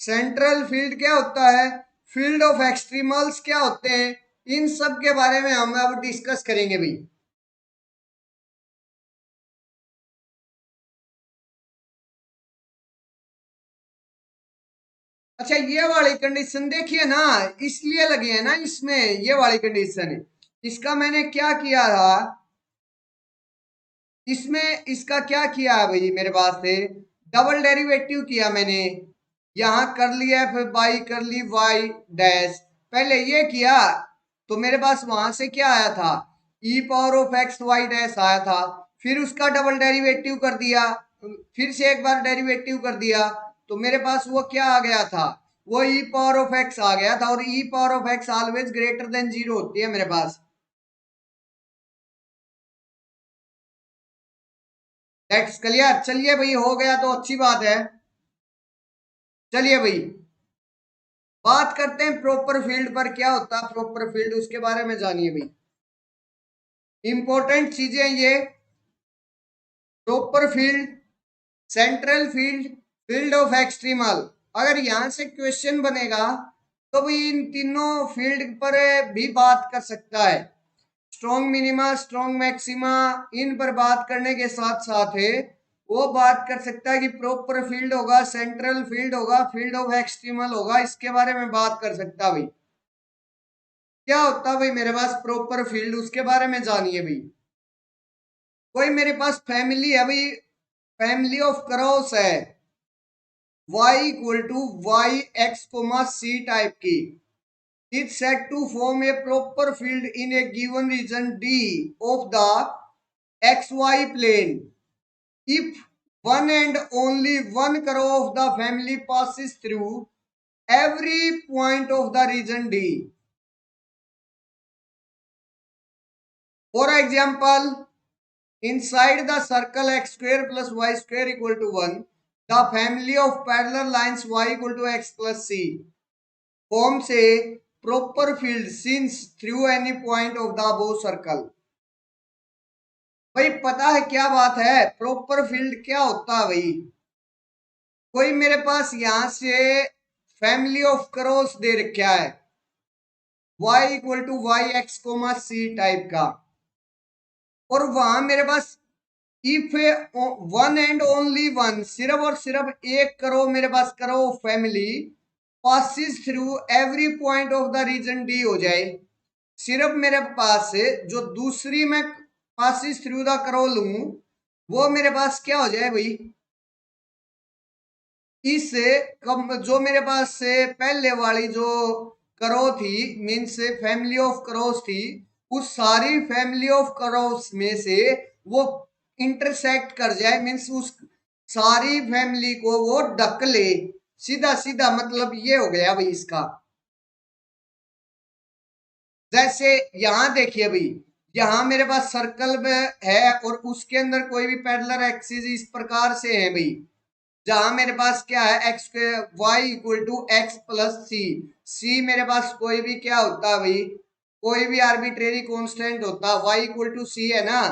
सेंट्रल फील्ड क्या होता है, फील्ड ऑफ एक्सट्रीमल्स क्या होते हैं, इन सब के बारे में हम अब डिस्कस करेंगे भाई। अच्छा ये वाली कंडीशन देखिए ना, इसलिए लगी है ना इसमें ये वाली कंडीशन। इसका मैंने क्या किया था, इसमें इसका क्या किया है भाई, मेरे पास से डबल डेरिवेटिव किया मैंने, यहां कर लिया फिर by curly Y dash, पहले ये किया तो मेरे पास वहां से क्या आया था, E power of X Y dash आया था, फिर उसका डबल डेरिवेटिव कर दिया, फिर से एक बार डेरिवेटिव कर दिया, तो मेरे पास वो क्या आ गया था, वो ई पावर ऑफ एक्स आ गया था, और E power of X always greater than zero होती है मेरे पास। That's clear. चलिए भाई हो गया तो अच्छी बात है। चलिए भाई बात करते हैं प्रॉपर फील्ड पर, क्या होता है प्रॉपर फील्ड उसके बारे में जानिए भाई। इंपॉर्टेंट चीजें ये, proper field, central field, field of extremal. अगर यहां से क्वेश्चन बनेगा तो भाई इन तीनों फील्ड पर भी बात कर सकता है। स्ट्रॉन्ग मिनिमा, स्ट्रॉन्ग मैक्सिमा, इन पर बात करने के साथ साथ है वो बात कर सकता है कि प्रॉपर फील्ड होगा, सेंट्रल फील्ड होगा, फील्ड ऑफ एक्सट्रीमल होगा, इसके बारे में बात कर सकता है भाई। क्या होता है भाई मेरे पास प्रॉपर फील्ड, उसके बारे में जानिए भाई। कोई मेरे पास फैमिली है भाई, फैमिली ऑफ क्रॉस है, y equal to Y X comma C type की, is said to form a proper field in a given region D of the xy plane if one and only one crore of the family passes through every point of the region D. For example, inside the circle x square plus y square equal to 1, the family of parallel lines y equal to x plus c forms a proper field since through any point of the above circle. भाई पता है क्या बात है, proper field क्या होता है भाई। कोई मेरे पास यहां से फैमिली ऑफ क्रॉस दे रखा है, y equal to Y X comma C type का, और वहां मेरे पास if one and only one, सिर्फ और सिर्फ एक करो मेरे पास करो family passes through every point of the region D हो जाए, सिर्फ मेरे पास से जो दूसरी मैं पासिस थ्रू द करो लूं वो मेरे पास क्या हो जाए भाई, इस कम जो मेरे पास से पहले वाली जो करो थी मीन्स फैमिली ऑफ करोस थी, उस सारी फैमिली ऑफ करोस में से वो इंटरसेक्ट कर जाए, मीन्स उस सारी फैमिली को वो ढक ले, सीधा सीधा मतलब ये हो गया भाई इसका। जैसे यहां देखिए भाई, यहां मेरे पास सर्कल में है और उसके अंदर कोई भी पैरेलल एक्सिस इस प्रकार से है भाई, जहां मेरे पास क्या है X Y equal to X plus C, C मेरे पास कोई भी क्या होता है भाई, कोई भी आर्बिट्रेरी कांस्टेंट होता है, वाई इक्वल टू सी है ना,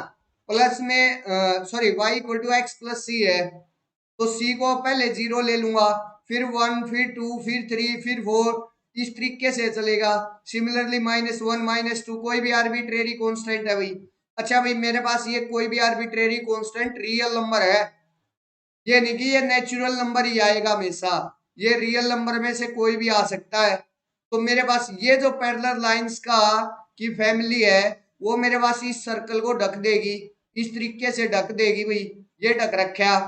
प्लस में sorry Y equal to X plus C है, तो सी को पहले जीरो ले लूंगा, फिर वन, फिर टू, फिर थ्री, फिर फोर, इस तरीके से चलेगा। Similarly minus one, minus two, कोई भी आर्बिट्रेरी कांस्टेंट है भाई। अच्छा भाई मेरे पास ये कोई भी आर्बिट्रेरी कांस्टेंट रियल नंबर है, ये नहीं कि ये नेचुरल नंबर ही आएगा हमेशा, ये रियल नंबर में से कोई भी आ सकता है। तो मेरे पास ये जो पैरेलल लाइंस का की फैमिली है वो मेरे पास इस सर्कल को ढक देगी, इस तरीके से ढक देगी भाई, ये ढक रखा,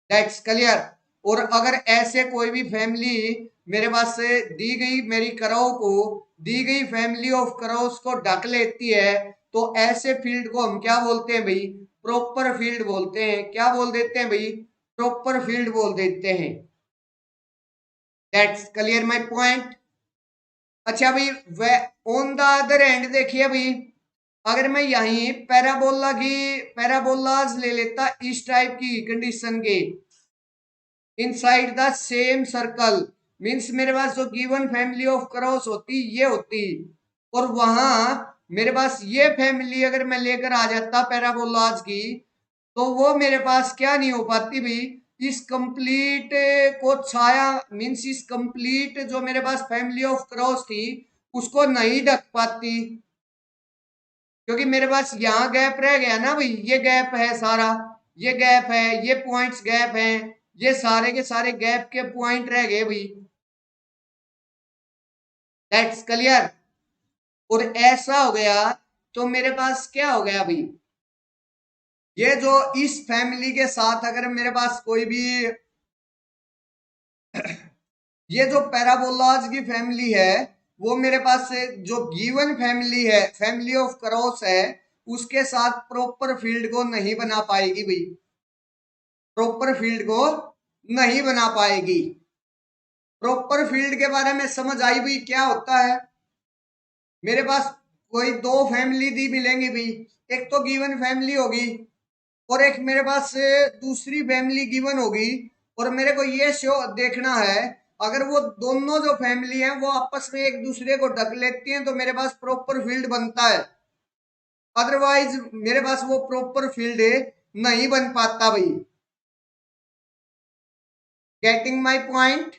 दैट्स क्लियर। और अगर ऐसे कोई भी फैमिली मेरे पास से दी गई मेरी करव को, दी गई फैमिली ऑफ करव्स को ढक लेती है, तो ऐसे फील्ड को हम क्या बोलते हैं भाई, प्रॉपर फील्ड बोलते हैं। क्या बोल देते हैं भाई, प्रॉपर फील्ड बोल देते हैं। That's clear my point. अच्छा भाई वे ऑन द अदर एंड देखिए भाई, अगर मैं यहीं पैराबोला की पैराबोलाज ले लेता इस टाइप की कंडीशन के, inside the same circle, means मेरे पास जो गिवन फैमिली ऑफ क्रॉस होती ये होती, और वहां मेरे पास ये फैमिली अगर मैं लेकर आ जाता पैराबोलाज की, तो वो मेरे पास क्या नहीं हो पाती भाई, इस कंप्लीट को छाया, मीन्स इस कंप्लीट जो मेरे पास फैमिली ऑफ क्रॉस थी उसको नहीं ढक पाती, क्योंकि मेरे पास यहाँ गैप रह गया ना भाई, ये गैप है सारा, ये गैप है, ये पॉइंट्स गैप हैं, ये सारे के सारे गैप के पॉइंट रह गए भाई। That's clear. और ऐसा हो गया तो मेरे पास क्या हो गया भाई, ये जो इस फैमिली के साथ अगर मेरे पास कोई भी ये जो पैराबोलाज की फैमिली है वो मेरे पास से जो गिवन फैमिली है, फैमिली ऑफ क्रॉस है, उसके साथ प्रॉपर फील्ड को नहीं बना पाएगी भाई, प्रॉपर फील्ड को नहीं बना पाएगी। प्रॉपर फील्ड के बारे में समझ आई भाई क्या होता है। मेरे पास कोई दो फैमिली दी मिलेंगी भाई, एक तो गिवन फैमिली होगी और एक मेरे पास से दूसरी फैमिली गिवन होगी, और मेरे को ये शो देखना है अगर वो दोनों जो फैमिली हैं वो आपस में एक दूसरे को ढक लेती हैं तो मेरे पास प्रॉपर फील्ड बनता है, अदरवाइज मेरे पास वो प्रॉपर फील्ड नहीं बन पाता भाई। Getting my point.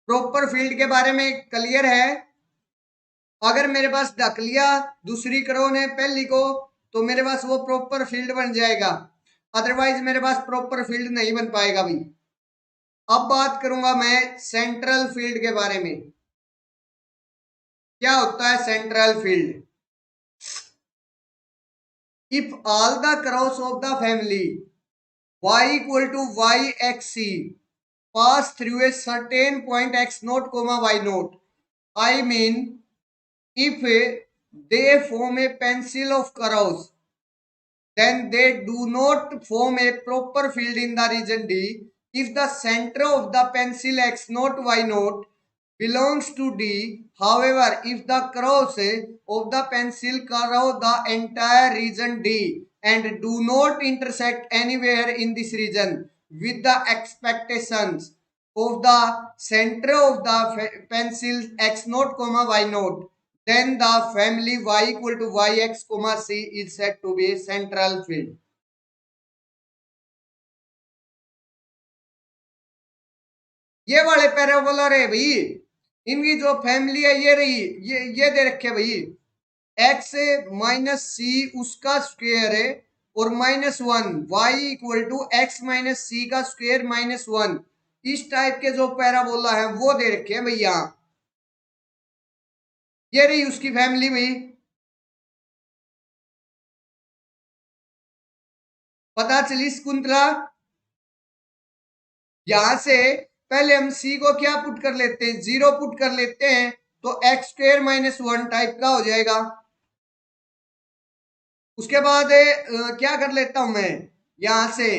Proper field के बारे में क्लियर है। अगर मेरे पास ढक लिया दूसरी करो ने पहली को तो मेरे पास वो प्रॉपर फील्ड बन जाएगा, अदरवाइज मेरे पास प्रॉपर फील्ड नहीं बन पाएगा भाई। अब बात करूंगा मैं सेंट्रल फील्ड के बारे में। क्या होता है central field? If all the cross of the family y equal to yxc pass through a certain point x naught comma y naught, I mean if they form a pencil of curves then they do not form a proper field in the region D if the center of the pencil x naught y naught belongs to D. However, if the cross of the pencil curve the entire region D and do not intersect anywhere in this region with the expectations of the center of the pencil x naught comma y naught, then the family y equal to yx comma c is said to be central field. ये वाले पैराबोलर है भाई, इनकी जो family है ये रही, ये दे रखे भाई x माइनस सी उसका स्क्वायर है और -1 y equal to X minus C का स्क्वायर -1, इस टाइप के जो पैराबोला है वो दे रखे हैं भैया। ये रही उसकी फैमिली भाई, पता चली शकुंतला। यहां से पहले हम c को क्या पुट कर लेते हैं, 0 पुट कर लेते हैं तो एक्स स्क्र -1 टाइप का हो जाएगा। उसके बाद क्या कर लेता हूं मैं, यहां से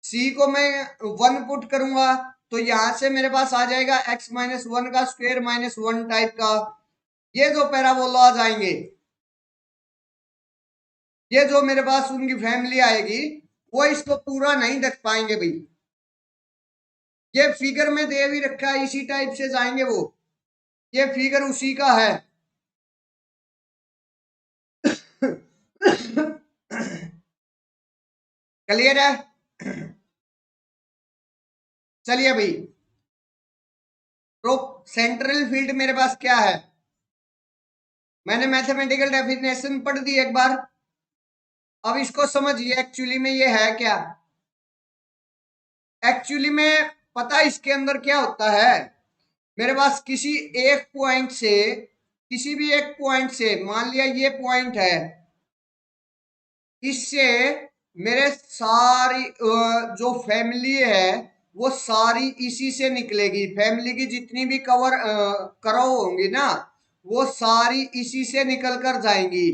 c को मैं 1 पुट करूंगा तो यहां से मेरे पास आ जाएगा x-1 का स्क्वायर -1 टाइप का। ये जो पैराबोला आ जाएंगे, ये जो मेरे पास उनकी फैमिली आएगी वो इसको पूरा नहीं देख पाएंगे भाई। ये फिगर में दे भी रखा है, इसी टाइप से जाएंगे वो, ये फिगर उसी का है। क्लियर है? चलिए भाई, तो सेंट्रल फील्ड मेरे पास क्या है, मैंने मैथमेटिकल डेफिनेशन पढ़ दी एक बार, अब इसको समझिए एक्चुअली में ये है क्या। एक्चुअली में पता इसके अंदर क्या होता है, मेरे पास किसी एक पॉइंट से, किसी भी एक पॉइंट से, मान लिया ये पॉइंट है, इससे मेरे सारी जो फैमिली है वो सारी इसी से निकलेगी, फैमिली की जितनी भी करो होंगी ना वो सारी इसी से निकल कर जाएंगी,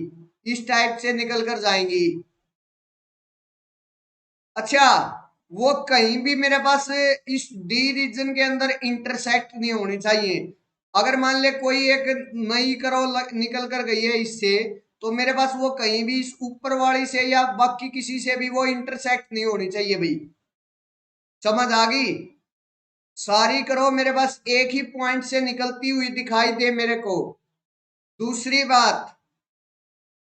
इस टाइप से निकल कर जाएंगी। अच्छा, वो कहीं भी मेरे पास इस डी रीजन के अंदर इंटरसेक्ट नहीं होनी चाहिए। अगर मान ले कोई एक नई करो निकल कर गई है इससे तो मेरे पास वो कहीं भी इस ऊपर वाली से या बाकी किसी से भी वो इंटरसेक्ट नहीं होनी चाहिए भाई। समझ आ गई? सारी करो मेरे पास एक ही पॉइंट से निकलती हुई दिखाई दे मेरे को। दूसरी बात,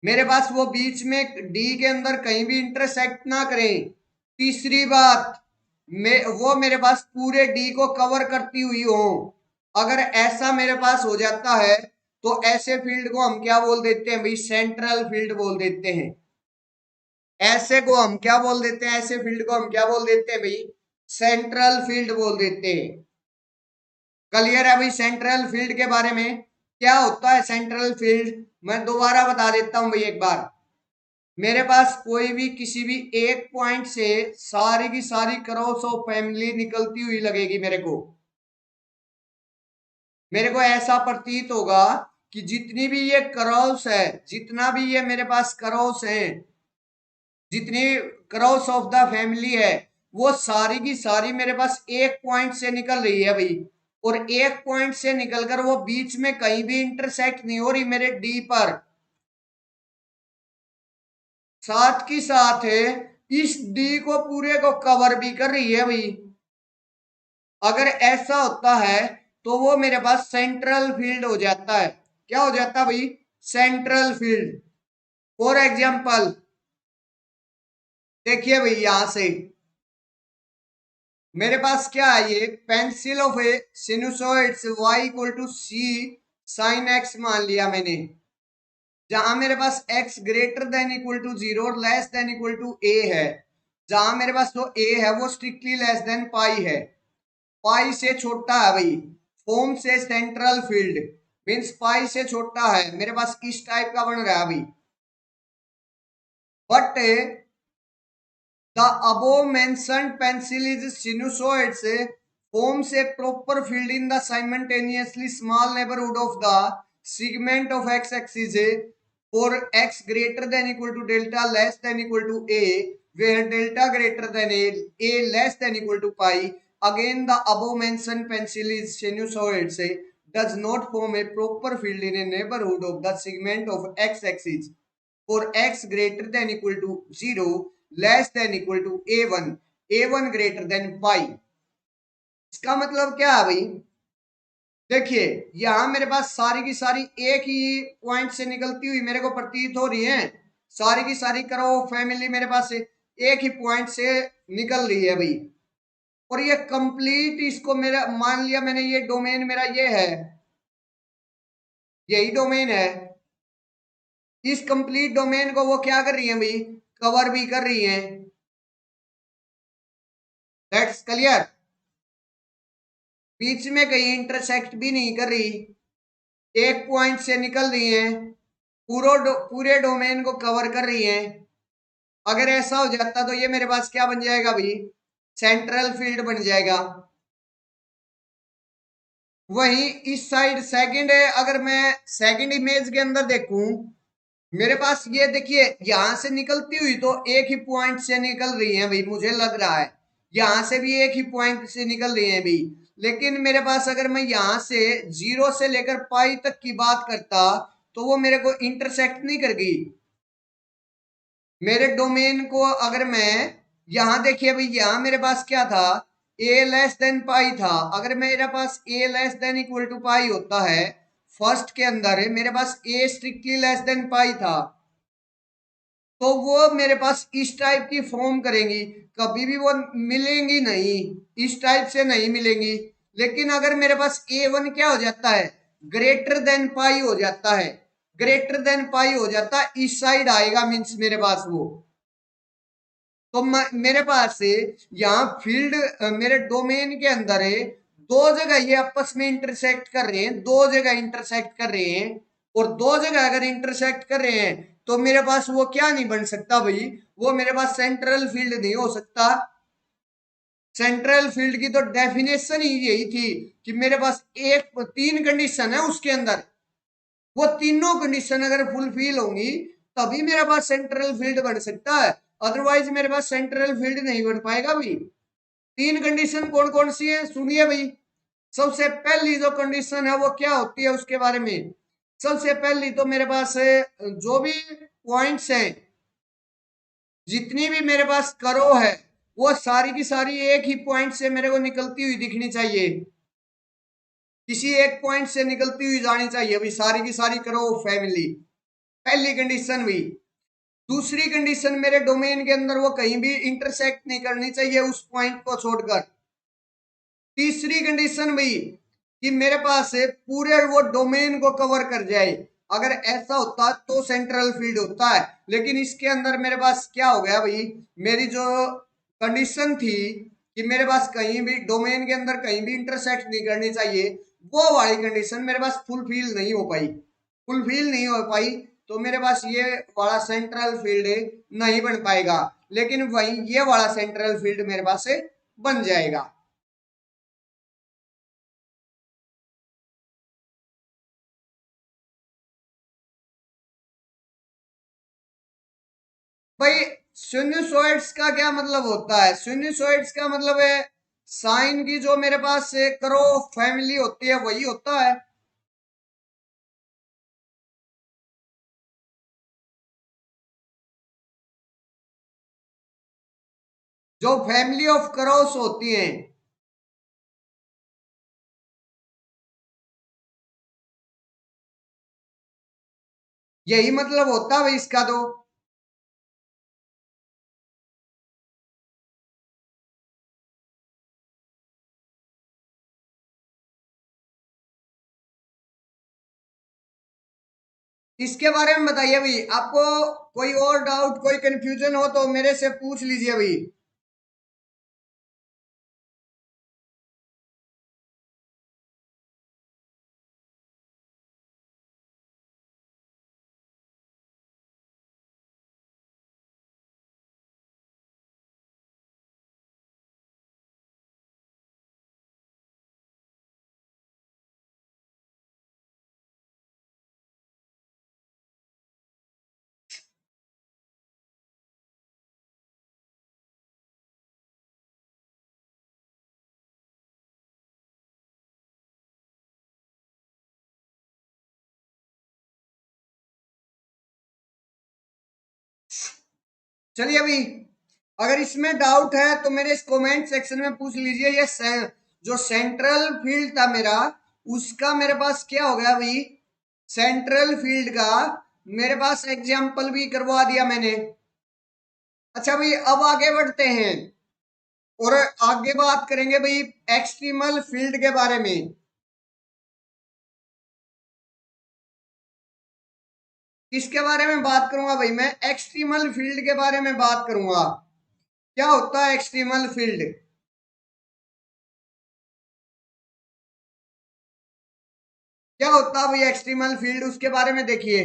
मेरे पास वो बीच में डी के अंदर कहीं भी इंटरसेक्ट ना करें। तीसरी बात, वो मेरे पास पूरे डी को कवर करती हुई हो। अगर ऐसा मेरे पास हो जाता है तो ऐसे फील्ड को हम क्या बोल देते हैं भाई, सेंट्रल फील्ड बोल देते हैं। ऐसे को हम क्या बोल देते हैं, ऐसे फील्ड को हम क्या बोल देते हैं भाई, सेंट्रल फील्ड बोल देते हैं। क्लियर है भाई सेंट्रल फील्ड के बारे में? क्या होता है सेंट्रल फील्ड, मैं दोबारा बता देता हूं भाई एक बार। मेरे पास कोई भी किसी भी एक पॉइंट से सारी की सारी क्रॉस ऑफ फैमिली निकलती हुई लगेगी मेरे को ऐसा प्रतीत होगा कि जितनी भी ये क्रॉस है, जितना भी ये मेरे पास क्रॉस है, जितनी क्रॉस ऑफ द फैमिली है, वो सारी की सारी मेरे पास एक पॉइंट से निकल रही है भाई। और एक पॉइंट से निकलकर वो बीच में कहीं भी इंटरसेक्ट नहीं हो रही मेरे डी पर। साथ की साथ इस डी को पूरे को कवर भी कर रही है भाई। अगर ऐसा होता है तो वो मेरे पास सेंट्रल फील्ड हो जाता है। क्या हो जाता है भाई? Central field. फॉर एग्जाम्पल देखिए भाई, यहां से मेरे पास क्या है, ये pencil of a sinusoids y equal to C sine x मान लिया मैंने, जहां मेरे पास x greater than equal to 0 और less than equal to a है। जहां मेरे पास जो a है वो स्ट्रिक्टली लेस देन पाई है, पाई से छोटा है भाई। फॉर्म से सेंट्रल फील्ड मीन्स पाई से छोटा है, मेरे पास इस टाइप का बन रहा है भाई। But the above mentioned pencil is sinusoids forms a proper field in the simultaneously small neighborhood of the segment of x-axis for x greater than equal to delta less than equal to a, where delta greater than a less than equal to pi. Again, the above mentioned pencil is sinusoids does not form a proper field in a neighborhood of the segment of x-axis for x greater than equal to 0 less than equal to a1 greater than pi। इसका मतलब क्या है भाई? देखिए यहां मेरे पास सारी की सारी एक ही पॉइंट से निकलती हुई मेरे को प्रतीत हो रही है। सारी की सारी करो फैमिली मेरे पास एक ही पॉइंट से निकल रही है भाई। और ये कंप्लीट, इसको मेरा मान लिया मैंने, ये डोमेन मेरा ये है, यही डोमेन है। इस कंप्लीट डोमेन को वो क्या कर रही है भाई? कवर भी कर रही है। That's clear. बीच में कहीं इंटरसेक्ट भी नहीं कर रही, एक पॉइंट से निकल रही है, पूरे डोमेन को कवर कर रही है। अगर ऐसा हो जाता तो ये मेरे पास क्या बन जाएगा भाई? सेंट्रल फील्ड बन जाएगा। वहीं इस साइड सेकंड है, अगर मैं सेकंड इमेज के अंदर देखूं, मेरे पास ये देखिए यहां से निकलती हुई तो एक ही पॉइंट से निकल रही है भाई, मुझे लग रहा है यहां से भी एक ही पॉइंट से निकल रही है भाई। लेकिन मेरे पास अगर मैं यहां से 0 से लेकर पाई तक की बात करता तो वो मेरे को इंटरसेक्ट नहीं करेगी मेरे डोमेन को। अगर मैं यहां देखिए भाई, यहां मेरे पास क्या था? ए लेस देन पाई था। अगर मेरे पास ए लेस देन इक्वल टू पाई होता है, फर्स्ट के अंदर मेरे पास ए स्ट्रिक्टली लेस देन पाई था, तो वो मेरे पास इस टाइप की फॉर्म करेंगी, कभी भी वो मिलेंगी नहीं, इस टाइप से नहीं मिलेंगी। लेकिन अगर मेरे पास a1 क्या हो जाता है? ग्रेटर देन पाई हो जाता है, ग्रेटर देन पाई हो जाता है, इस साइड आएगा मीन्स मेरे पास वो। तो मेरे पास से यहाँ फील्ड मेरे डोमेन के अंदर है, दो जगह ये आपस में इंटरसेक्ट कर रहे हैं, दो जगह इंटरसेक्ट कर रहे हैं। और दो जगह अगर इंटरसेक्ट कर रहे हैं तो मेरे पास वो क्या नहीं बन सकता भाई? वो मेरे पास सेंट्रल फील्ड नहीं हो सकता। सेंट्रल फील्ड की तो डेफिनेशन ही यही थी कि मेरे पास एक तीन कंडीशन है उसके अंदर, वो तीनों कंडीशन अगर फुलफिल होंगी तभी मेरे पास सेंट्रल फील्ड बन सकता है, अदरवाइज मेरे पास सेंट्रल फील्ड नहीं बन पाएगा भाई। तीन कंडीशन कौन कौन सी है सुनिए भाई। सबसे पहली जो कंडीशन है वो क्या होती है उसके बारे में। सबसे पहली तो मेरे पास जो भी पॉइंट्स हैं, जितनी भी मेरे पास करो है, वो सारी की सारी एक ही पॉइंट से मेरे को निकलती हुई दिखनी चाहिए, किसी एक पॉइंट से निकलती हुई जानी चाहिए अभी सारी की सारी करो फैमिली। पहली कंडीशन हुई। दूसरी कंडीशन, मेरे डोमेन के अंदर वो कहीं भी इंटरसेक्ट नहीं करनी चाहिए उस पॉइंट को छोड़कर। तीसरी कंडीशन भाई कि मेरे पास पूरे वो डोमेन को कवर कर जाए, अगर ऐसा होता तो सेंट्रल फील्ड होता है। लेकिन इसके अंदर मेरे पास क्या हो गया भाई? मेरी जो कंडीशन थी कि मेरे पास कहीं भी डोमेन के अंदर कहीं भी इंटरसेक्ट नहीं करनी चाहिए, वो वाली कंडीशन मेरे पास फुलफिल नहीं हो पाई, तो मेरे पास ये वाला सेंट्रल फील्ड नहीं बन पाएगा। लेकिन वही ये वाला सेंट्रल फील्ड मेरे पास से बन जाएगा। भाई सिनुसॉइड्स का क्या मतलब होता है? सिनुसॉइड्स का मतलब है साइन की जो मेरे पास से करो फैमिली होती है वही होता है। जो फैमिली ऑफ करोस होती हैं, यही मतलब होता है भाई इसका। तो इसके बारे में बताइए भाई, आपको कोई और डाउट कोई कंफ्यूजन हो तो मेरे से पूछ लीजिए भाई। चलिए अभी अगर इसमें डाउट है तो मेरे इस कमेंट सेक्शन में पूछ लीजिए। जो सेंट्रल फील्ड था मेरा, उसका मेरे पास क्या हो गया भाई, सेंट्रल फील्ड का मेरे पास एग्जाम्पल भी करवा दिया मैंने। अच्छा भाई अब आगे बढ़ते हैं और आगे बात करेंगे भाई एक्सट्रीमल फील्ड के बारे में। किसके बारे में बात करूंगा भाई? मैं एक्सट्रीमल फील्ड के बारे में बात करूंगा। क्या होता है एक्सट्रीमल फील्ड? क्या होता है भाई एक्सट्रीमल फील्ड, उसके बारे में देखिए।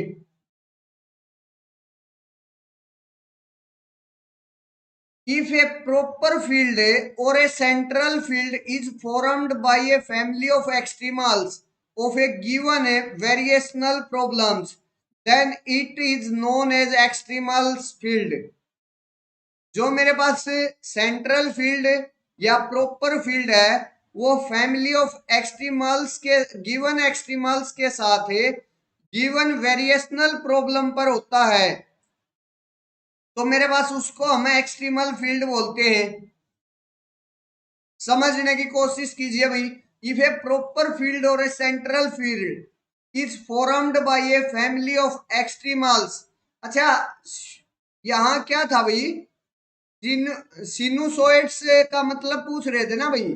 If a proper field or a central field is formed by a family of extremals of a given variational problems, then it is known as extremal field। जो मेरे पास सेंट्रल फील्ड या proper field है वो family of एक्सट्रीमल्स के given एक्सट्रीमल्स के साथ given variational problem पर होता है, तो मेरे पास उसको हम एक्सट्रीमल फील्ड बोलते हैं। समझने की कोशिश कीजिए भाई। इफ ए प्रॉपर फील्ड और a central field is formed by a family of extremals. अच्छा, यहाँ क्या था भाई, सिनुसोइड्स का मतलब पूछ रहे थे ना भाई।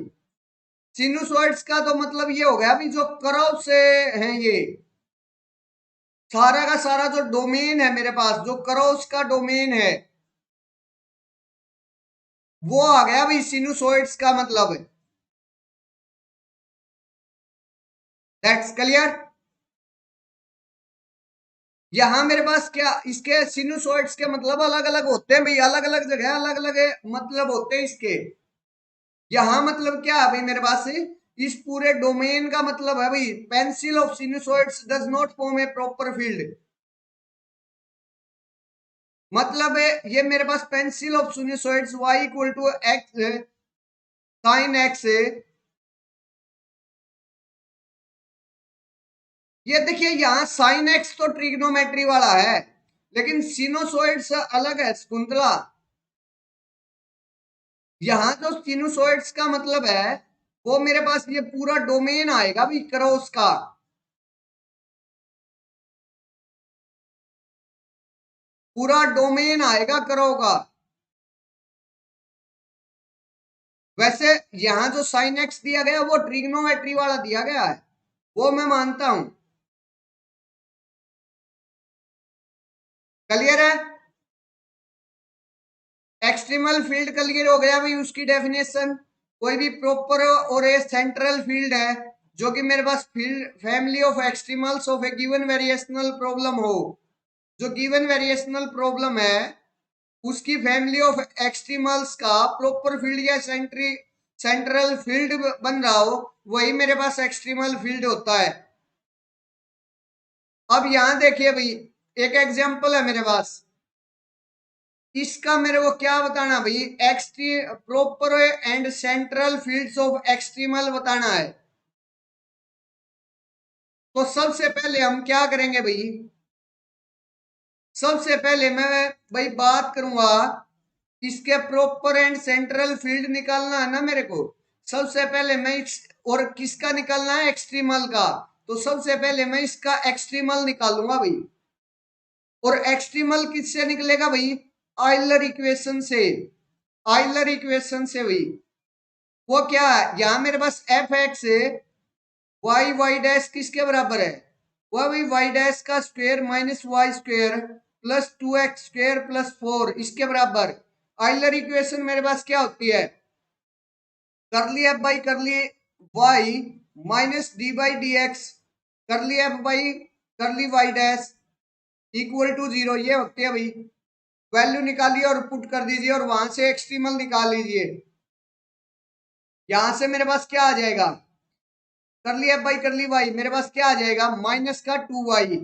सिनुसोइड्स का तो मतलब ये हो गया भाई जो कर्व से है, ये सारा का सारा जो डोमेन है मेरे पास, जो कर्व्स का डोमेन है वो आ गया भाई सिनुसोइड्स का मतलब। That's clear. यहाँ मेरे पास क्या इसके सिनुसोइड्स के मतलब अलग अलग होते हैं भाई, अलग अलग जगह अलग अलग मतलब होते हैं इसके। यहाँ मतलब क्या है भाई मेरे पास इस पूरे डोमेन का मतलब है भाई pencil of sinusoids does not form a proper field. मतलब है ये मेरे पास pencil of sinusoids y equal to X sine X. ये देखिए यहाँ साइन एक्स तो ट्रिग्नोमेट्री वाला है, लेकिन सिनुसोइड्स अलग है शकुंतला। यहाँ जो सिनुसोइड्स का मतलब है वो मेरे पास ये पूरा डोमेन आएगा भी क्रॉस का। पूरा डोमेन आएगा करो का। वैसे यहाँ जो साइन एक्स दिया गया वो ट्रिग्नोमेट्री वाला दिया गया है, वो मैं मानता हूं। क्लियर है? एक्सट्रीमल फील्ड क्लियर हो गया भाई, उसकी डेफिनेशन। कोई भी प्रॉपर और ए सेंट्रल फील्ड है जो कि मेरे पास field family of extremals of a given variational problem हो, जो गिवन वेरिएशनल प्रॉब्लम है उसकी फैमिली ऑफ एक्सट्रीमल्स का प्रॉपर फील्ड या सेंट्रल फील्ड बन रहा हो, वही मेरे पास एक्सट्रीमल फील्ड होता है। अब यहां देखिए भाई, एक एग्जांपल है मेरे पास, इसका मेरे को क्या बताना भाई, एक्सट्री proper and central fields of extremal बताना है। तो सबसे पहले हम क्या करेंगे भाई, सबसे पहले मैं भाई बात करूंगा, इसके प्रॉपर एंड सेंट्रल फील्ड निकालना है ना मेरे को। सबसे पहले मैं और किसका निकालना है, एक्सट्रीमल का। तो सबसे पहले मैं इसका एक्सट्रीमल निकालूंगा भाई। और एक्सट्रीमल किससे निकलेगा भाई, आइलर इक्वेशन से। आइलर इक्वेशन से भाई, वो क्या है, यहां मेरे पास एफ एक्स है, वाई वाई डैश किसके बराबर है, वह भाई वाई डैश का square minus Y square plus 2x square plus 4 इसके बराबर। आइलर इक्वेशन मेरे पास क्या होती है, कर ली F by curly Y minus D by D X कर ली F by curly Y dash equal to 0, ये होती है भाई। वैल्यू निकालिए और पुट कर दीजिए और वहां से एक्सट्रीमल निकाल लीजिए। यहां से मेरे पास क्या आ जाएगा, कर ली F by curly Y, मेरे पास क्या आ जाएगा, माइनस का 2y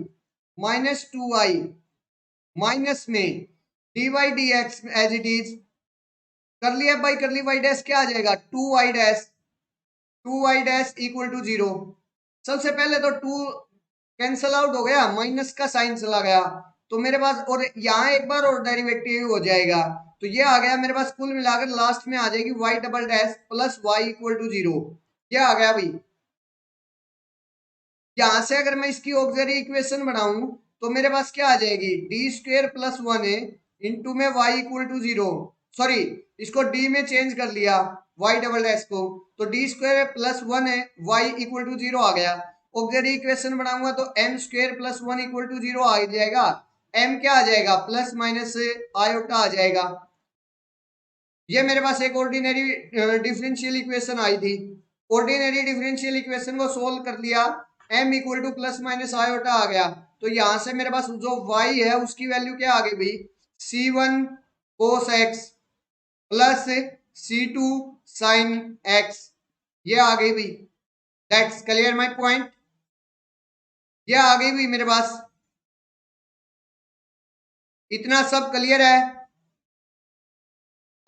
माइनस 2y माइनस में D Y D X as it is, कर ली F by curly Y dash क्या आ जाएगा, 2y डैश इक्वल टू 0। सबसे पहले तो 2 कैंसल आउट हो गया, माइनस का साइन चला गया, तो मेरे पास और यहाँ एक बार और डेरिवेटिव हो जाएगा, तो ये आ गया मेरे पास, कुल मिलाकर लास्ट में आ जाएगी y double dash plus Y equal to 0। ये आ गया भाई। यहां से अगर मैं इसकी ऑक्सिलरी इक्वेशन बनाऊं तो मेरे पास क्या आ जाएगी, डी स्क्वेयर प्लस 1 है इंटू में y इक्वल टू 0, सॉरी इसको d में चेंज कर लिया y डबल डैश को, तो डी स्क्वेयर प्लस 1 है y इक्वल टू 0 आ गया। ऑक्सिलरी इक्वेशन बनाऊंगा तो m square plus 1 equal to 0 आ जाएगा, m क्या आ जाएगा, प्लस माइनस आयोटा आ जाएगा। ये मेरे पास एक ऑर्डिनरी डिफरेंशियल इक्वेशन आई थी, ऑर्डिनरी डिफरेंशियल इक्वेशन को सोल्व कर लिया, m equal to plus minus iota आ गया, तो यहां से मेरे पास जो y है उसकी वैल्यू क्या आ गई भाई, c1 cos x plus c2 sin x, ये आ गई भाई। दैट्स क्लियर माय पॉइंट, ये आ गई भाई मेरे पास। इतना सब क्लियर है।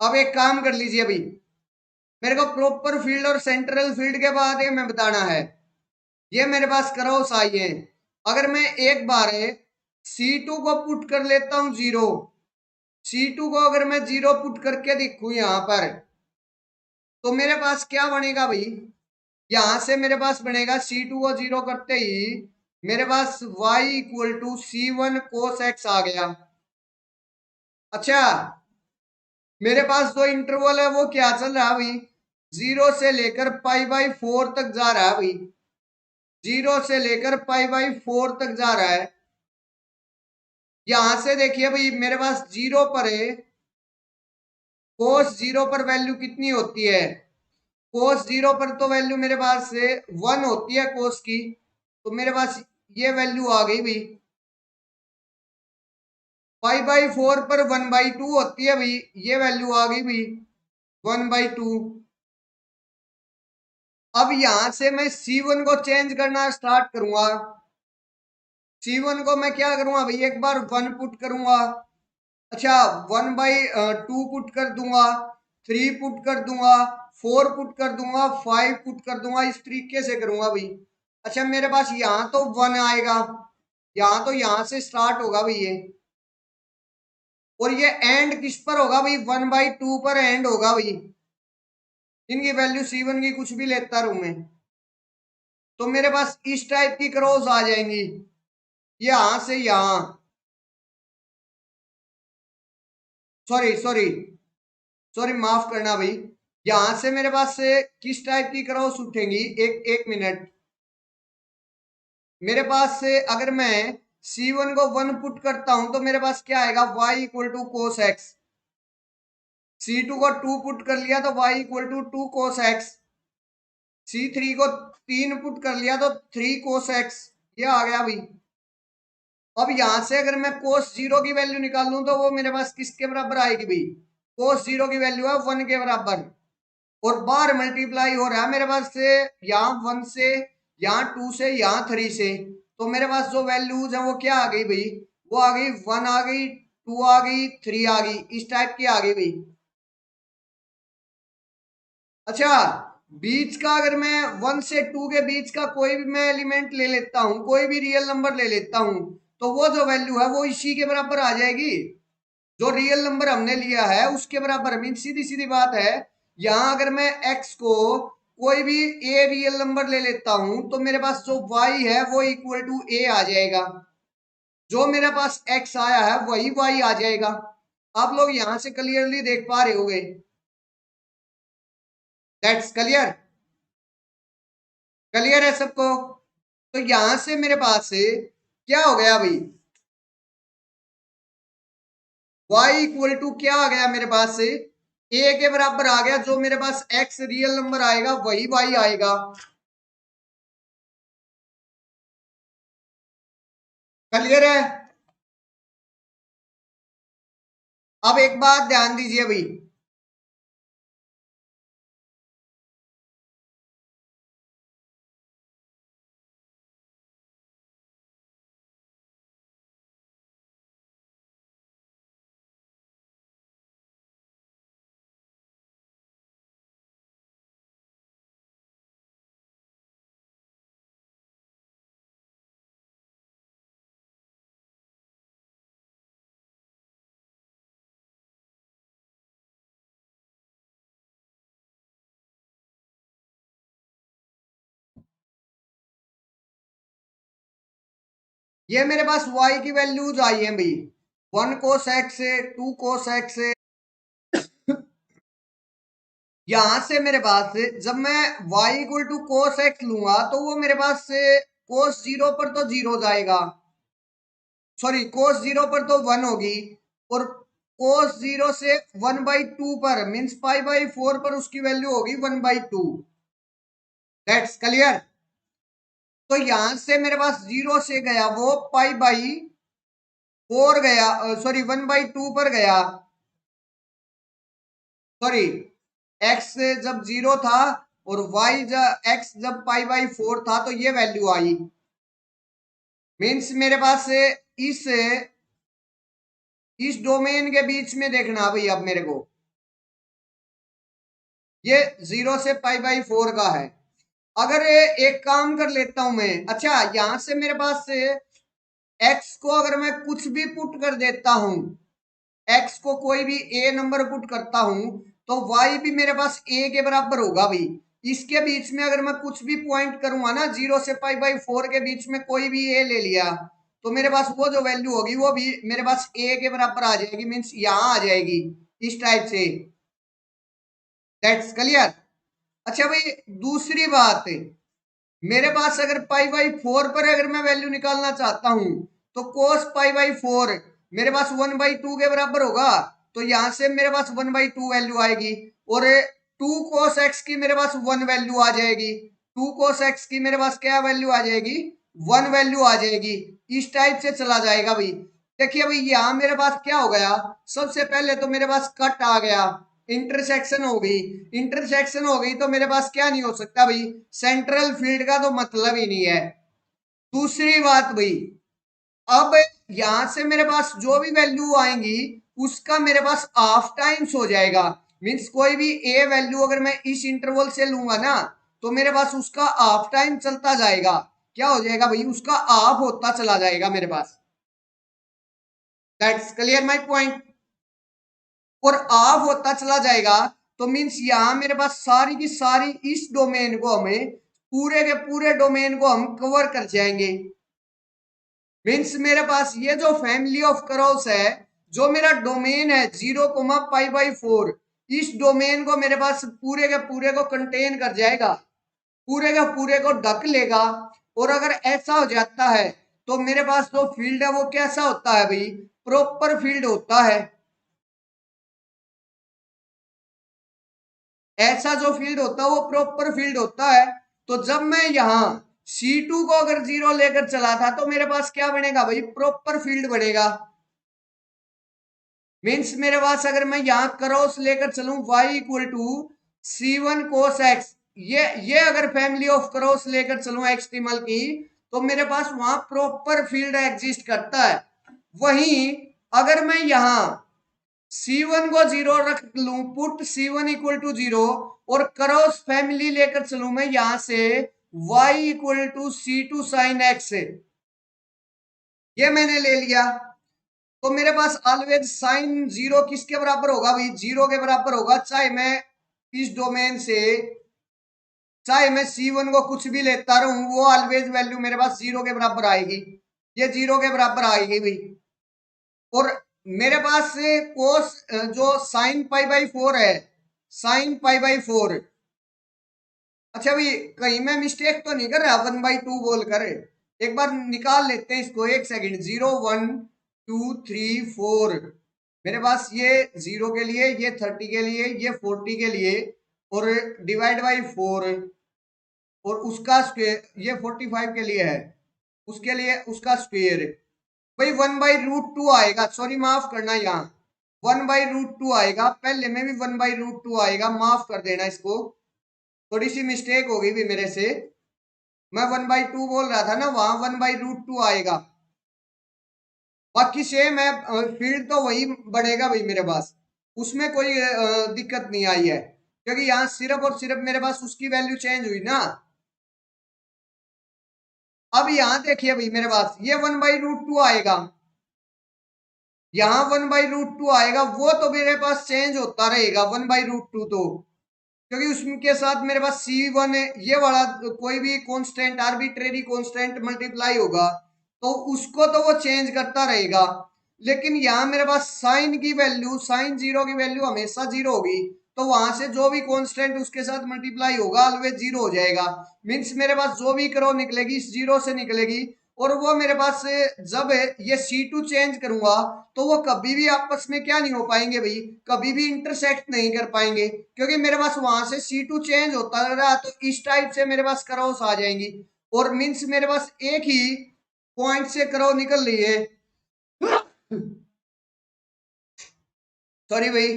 अब एक काम कर लीजिए भाई, मेरे को प्रॉपर फील्ड और सेंट्रल फील्ड के बाद ये मैं बताना है, ये मेरे पास क्रॉस आई है। अगर मैं एक बार C2 को पुट कर लेता हूं 0, C2 को अगर मैं 0 पुट करके देखूं यहां पर, तो मेरे पास क्या बनेगा भाई, यहां से मेरे पास बनेगा C2 को 0 करते ही मेरे पास y equal to C1 cos x आ गया। अच्छा, मेरे पास जो इंटरवल है वो क्या चल रहा है भाई, 0 से लेकर π/4 तक जा रहा है भाई, 0 से लेकर π/4 तक जा रहा है। यहां से देखिए भाई मेरे पास 0 पर है, कोस 0 पर वैल्यू कितनी होती है, कोस 0 पर तो वैल्यू मेरे पास से 1 होती है कोस की, तो मेरे पास ये वैल्यू आ गई भाई। π/4 पर 1/2 होती है भाई, ये वैल्यू आ गई भाई 1/2। अब यहां से मैं C1 को चेंज करना स्टार्ट करूंगा, C1 को मैं क्या करूंगा भाई, एक बार 1 पुट करूंगा, अच्छा 1/2 पुट कर दूंगा, 3 पुट कर दूंगा, 4 पुट कर दूंगा, 5 पुट कर दूंगा, इस तरीके से करूंगा भाई। अच्छा मेरे पास यहाँ तो 1 आएगा, यहाँ तो यहाँ से स्टार्ट होगा भाई ये, और ये एंड किस पर होगा भाई, 1/2 पर एंड होगा भाई। इनकी वैल्यू C1 की कुछ भी लेता रहूं मैं, तो मेरे पास इस टाइप की क्रॉस आ जाएंगी, यहां से यहां, सॉरी सॉरी सॉरी माफ करना भाई, यहां से मेरे पास से किस टाइप की क्रॉस उठेंगी, एक एक मिनट, मेरे पास से अगर मैं C1 को 1 पुट करता हूं तो मेरे पास क्या आएगा, y equal to cos X, C2 को 2 पुट कर लिया तो y equal to 2 cos X. C3 को 3 पुट कर लिया तो 3 कोस एक्स। ये आ गया भाई। अब यहां से अगर मैं कोस जीरो की वैल्यू निकाल लूं तो वो मेरे पास किसके बराबर आएगी भाई? कोस जीरो की वैल्यू है 1 के बराबर। और बार मल्टीप्लाई हो रहा है मेरे पास से यहाँ 1 से, यहाँ 2 से, यहाँ 3 से। तो मेरे पास जो वैल्यूज है वो क्या आ गई भाई? वो आ गई 1 आ गई, 2 आ गई, 3 आ गई, इस टाइप की आ गई भाई। अच्छा, बीच का अगर मैं 1 से 2 के बीच का कोई भी मैं एलिमेंट ले लेता हूं, कोई भी रियल नंबर ले लेता हूं, तो वो जो वैल्यू है वो इसी के बराबर आ जाएगी। जो रियल नंबर हमने लिया है उसके बराबर। मीन सीधी सीधी बात है। यहां अगर मैं x को कोई भी ए रियल नंबर ले लेता हूं तो मेरे पास जो y है वो इक्वल टू ए आ जाएगा। जो मेरे पास x आया है वही y आ जाएगा। आप लोग यहां से क्लियरली देख पा रहे होंगे। That's clear. क्लियर है सबको? तो यहां से मेरे पास से क्या हो गया भाई? y इक्वल टू क्या आ गया मेरे पास से? a के बराबर आ गया। जो मेरे पास x रियल नंबर आएगा वही y आएगा। क्लियर है? अब एक बात ध्यान दीजिए भाई। ये मेरे पास y की वैल्यूज आई हैं भाई। 1 कोस एक्स से, 2 कोस एक्स से। यहां से मेरे पास से जब मैं y equal to cos X लूंगा तो वो मेरे पास से कोस जीरो पर तो जीरो जाएगा। सॉरी, कोस जीरो पर तो 1 होगी। और कोस जीरो से 1/2 पर मीन्स पाई/4 पर उसकी वैल्यू होगी 1/2। That's clear. तो यहां से मेरे पास जीरो से गया वो पाई/4 गया, सॉरी 1/2 पर गया। सॉरी, एक्स जब जीरो था और वाई एक्स जब पाई/4 था तो ये वैल्यू आई। मीन्स मेरे पास से इस डोमेन के बीच में देखना भाई। अब मेरे को ये जीरो से पाई/4 का है। अगर एक काम कर लेता हूं मैं। अच्छा, यहां से मेरे पास से एक्स को अगर मैं कुछ भी पुट कर देता हूं, एक्स को कोई भी ए नंबर पुट करता हूं तो वाई भी मेरे पास ए के बराबर होगा भाई। इसके बीच में अगर मैं कुछ भी पॉइंट करूंगा ना, जीरो से पाई/4 के बीच में कोई भी ए ले लिया तो मेरे पास वो जो वैल्यू होगी वो भी मेरे पास ए के बराबर आ जाएगी। मीन्स यहां आ जाएगी इस टाइप से। That's clear. अच्छा भाई, दूसरी बात, मेरे पास अगर पाई/4 पर अगर मैं वैल्यू निकालना चाहता हूं तो कोस पाई/4 मेरे पास 1/2 के बराबर होगा। तो यहां से मेरे पास 1/2 वैल्यू आएगी। और 2 कोस एक्स की मेरे पास 1 वैल्यू आ जाएगी। 2 कोस एक्स की मेरे पास क्या वैल्यू आ जाएगी? 1 वैल्यू आ जाएगी। इस टाइप से चला जाएगा भाई। देखिए भाई, यहां मेरे पास क्या हो गया? सबसे पहले तो मेरे पास कट आ गया, इंटरसेक्शन हो गई। इंटरसेक्शन हो गई तो मेरे पास क्या नहीं हो सकता भाई? सेंट्रल फील्ड का तो मतलब ही नहीं है। दूसरी बात भाई, अब यहां से मेरे पास जो भी वैल्यू आएंगी उसका मेरे पास हाफ टाइम्स हो जाएगा। मीन्स कोई भी ए वैल्यू अगर मैं इस इंटरवल से लूंगा ना तो मेरे पास उसका हाफ टाइम चलता जाएगा। क्या हो जाएगा भाई? उसका हाफ होता चला जाएगा मेरे पास। That's clear my point. और हाफ होता चला जाएगा तो मीन्स यहां मेरे पास सारी की सारी इस डोमेन को हमें पूरे के पूरे डोमेन को हम कवर कर जाएंगे। मीन्स मेरे पास ये जो फैमिली ऑफ कर्व्स है, जो मेरा डोमेन है 0, पाई/4, इस डोमेन को मेरे पास पूरे के पूरे को कंटेन कर जाएगा, पूरे के पूरे को ढक लेगा। और अगर ऐसा हो जाता है तो मेरे पास जो फील्ड है वो कैसा होता है भाई? प्रॉपर फील्ड होता है। ऐसा जो फील्ड होता है वो प्रॉपर फील्ड होता है। तो जब मैं यहाँ C2 को अगर 0 लेकर चला था तो मेरे पास क्या बनेगा भाई, प्रॉपर फील्ड बनेगा। मीन्स मेरे पास अगर मैं यहां क्रॉस लेकर चलूं y equal to C1 cos x, ये अगर फैमिली ऑफ क्रॉस लेकर चलूं एक्सट्रीमल की, तो मेरे पास वहां प्रॉपर फील्ड एग्जिस्ट करता है। वहीं अगर मैं यहां C1 को 0 रख लूं, पुट C1 इक्वल टू 0, और क्रॉस फैमिली लेकर चलूं मैं यहां से y equal to C2 sin x, ये मैंने ले लिया, तो मेरे पास ऑलवेज साइन 0 किसके बराबर होगा भाई, 0 के बराबर होगा। चाहे मैं इस डोमेन से, चाहे मैं C1 को कुछ भी लेता रहूं, वो ऑलवेज वैल्यू मेरे पास 0 के बराबर आएगी, ये 0 के बराबर आएगी भाई। और मेरे पास कोस जो साइन पाई बाई 4 है, साइन पाई बाई 4, अच्छा भाई कहीं मैं मिस्टेक तो नहीं कर रहा 1/2 बोलकर, एक बार निकाल लेते हैं इसको, एक सेकंड। 0 1 2 3 4, मेरे पास ये 0 के लिए, ये 30 के लिए, ये 40 के लिए, और डिवाइड बाई 4, और उसका स्क्वेयर, ये 45 के लिए है, उसके लिए उसका स्क्वेयर भाई 1/√2 आएगा। सॉरी माफ करना, यहाँ 1/√2 आएगा, पहले में भी 1/√2 आएगा, माफ कर देना इसको, थोड़ी सी मिस्टेक हो गई भी मेरे से, मैं 1/2 बोल रहा था ना, वहां 1/√2 आएगा। बाकी सेम है, फील्ड तो वही बढ़ेगा भाई मेरे पास, उसमें कोई दिक्कत नहीं आई है, क्योंकि यहाँ सिर्फ और सिर्फ मेरे पास उसकी वैल्यू चेंज हुई ना। अब यहाँ देखिए भाई मेरे पास ये 1/√2 आएगा, यहाँ 1/√2 आएगा, वो तो मेरे पास चेंज होता रहेगा 1/√2, तो क्योंकि उसके साथ मेरे पास C1 है, ये वाला कोई भी कांस्टेंट, आर्बिट्रेरी कांस्टेंट मल्टीप्लाई होगा, तो उसको तो वो चेंज करता रहेगा। लेकिन यहाँ मेरे पास साइन की वैल्यू, साइन 0 की वैल्यू हमेशा 0 होगी, तो वहां से जो भी कांस्टेंट उसके साथ मल्टीप्लाई होगा ऑलवेज 0 हो जाएगा। मीन्स मेरे पास जो भी करो निकलेगी इस 0 से निकलेगी, और वो मेरे पास जब ये C2 चेंज करूंगा तो वो कभी भी आपस में क्या नहीं हो पाएंगे भाई, कभी भी इंटरसेक्ट नहीं कर पाएंगे, क्योंकि मेरे पास वहां से C2 चेंज होता रहा, तो इस टाइप से मेरे पास क्रॉस आ जाएंगी, और मीन्स मेरे पास एक ही पॉइंट से क्रॉस निकल रही है। सॉरी भाई,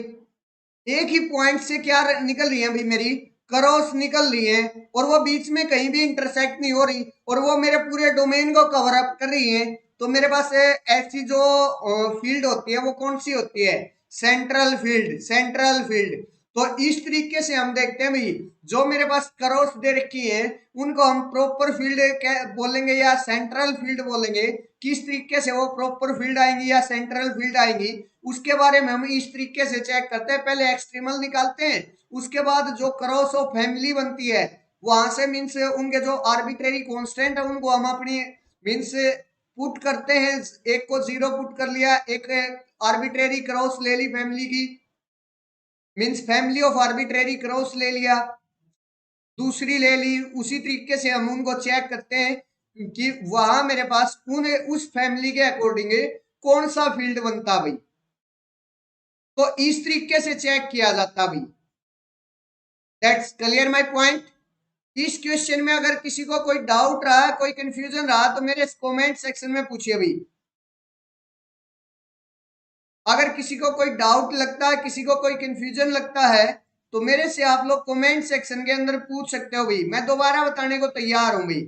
एक ही पॉइंट से क्या निकल रही है भाई, मेरी क्रॉस निकल रही है, और वो बीच में कहीं भी इंटरसेक्ट नहीं हो रही, और वो मेरे पूरे डोमेन को कवर अप कर रही है। तो मेरे पास ऐसी जो फील्ड होती है वो कौन सी होती है, सेंट्रल फील्ड, सेंट्रल फील्ड। तो इस तरीके से हम देखते हैं भाई, जो मेरे पास क्रॉस दे रखी है उनको हम प्रॉपर फील्ड बोलेंगे या सेंट्रल फील्ड बोलेंगे। किस तरीके से वो प्रॉपर फील्ड आएंगी या सेंट्रल फील्ड आएंगी, उसके बारे में हम इस तरीके से चेक करते हैं। पहले एक्सट्रीमल निकालते हैं, उसके बाद जो क्रॉस ऑफ फैमिली बनती है वहां से मीन्स उनके जो आर्बिट्रेरी कांस्टेंट है उनको हम अपनी मीन्स पुट करते हैं। एक को 0 पुट कर लिया, एक आर्बिट्रेरी क्रॉस ले ली फैमिली की, means family of arbitrary cross ले लिया, दूसरी ले ली, उसी तरीके से हम उनको चेक करते हैं कि वहां मेरे पास उस फैमिली के अकॉर्डिंग कौन सा फील्ड बनता भाई। तो इस तरीके से चेक किया जाता भाई। That's clear my point. इस क्वेश्चन में अगर किसी को कोई डाउट रहा, कोई कंफ्यूजन रहा, तो मेरे कमेंट सेक्शन में पूछिए भाई। अगर किसी को कोई डाउट लगता है, किसी को कोई कंफ्यूजन लगता है, तो मेरे से आप लोग कमेंट सेक्शन के अंदर पूछ सकते हो भाई, मैं दोबारा बताने को तैयार हूं भाई।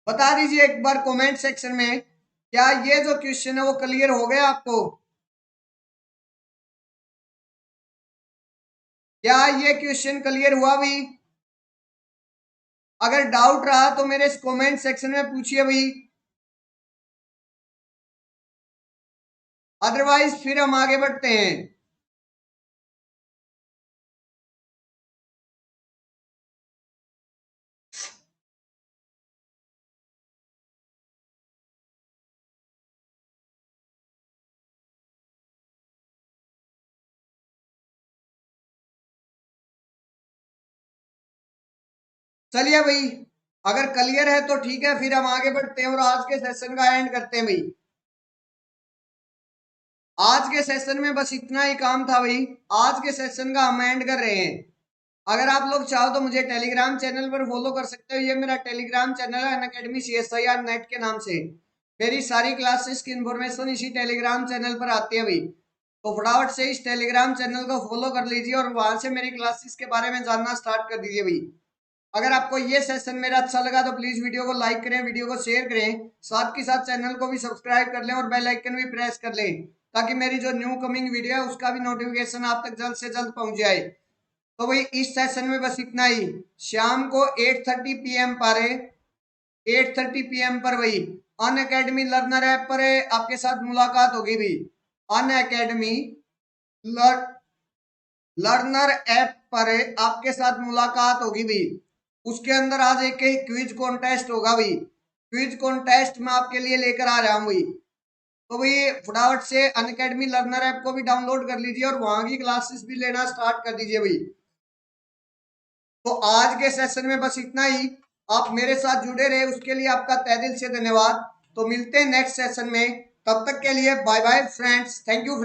बता दीजिए एक बार कमेंट सेक्शन में, क्या ये जो क्वेश्चन है वो क्लियर हो गया आपको, क्या ये क्वेश्चन क्लियर हुआ भाई? अगर डाउट रहा तो मेरे कमेंट सेक्शन में पूछिए भाई, अदरवाइज फिर हम आगे बढ़ते हैं। चलिए भाई, अगर क्लियर है तो ठीक है, फिर हम आगे बढ़ते हैं और आज के सेशन का एंड करते हैं भाई। आज के सेशन में बस इतना ही काम था भाई। आज के सेशन का हम एंड कर रहे हैं। अगर आप लोग चाहो तो मुझे टेलीग्राम चैनल पर फॉलो कर सकते हो। ये मेरा टेलीग्राम चैनल है अनअकैडमी CSIR नेट के नाम से। मेरी सारी क्लासेस की इंफॉर्मेशन इसी टेलीग्राम चैनल पर आती है भाई। तो फटाफट से इस टेलीग्राम चैनल को फॉलो कर लीजिए और वहां से मेरी क्लासेस के बारे में जानना स्टार्ट कर दीजिए भाई। अगर आपको ये सेशन मेरा अच्छा लगा तो प्लीज वीडियो को लाइक करें, वीडियो को शेयर करें, साथ के साथ चैनल को भी सब्सक्राइब कर लें और बेल आइकन भी प्रेस कर लें ताकि मेरी जो न्यू कमिंग वीडियो है उसका भी नोटिफिकेशन आप तक जल्द से जल्द पहुंच जाए। तो भाई इस सेशन में बस इतना ही। शाम को 8:30 PM पर 8:30 PM पर भाई अनअकैडमी लर्नर ऐप पर आपके साथ मुलाकात होगी भाई। अनअकैडमी लर्नर ऐप पर आपके साथ मुलाकात होगी भाई। उसके अंदर आज एक क्विज कॉन्टेस्ट होगा भाई। क्विज कॉन्टेस्ट मैं आपके लिए लेकर आ रहा हूँ भाई। तो भाई फटाफट से अनअकैडमी लर्नर ऐप को भी डाउनलोड कर लीजिए और वहां की क्लासेस भी लेना स्टार्ट कर दीजिए भाई। तो आज के सेशन में बस इतना ही। आप मेरे साथ जुड़े रहे उसके लिए आपका तहे दिल से धन्यवाद। तो मिलते हैं नेक्स्ट सेशन में, तब तक के लिए bye bye friends. Thank you.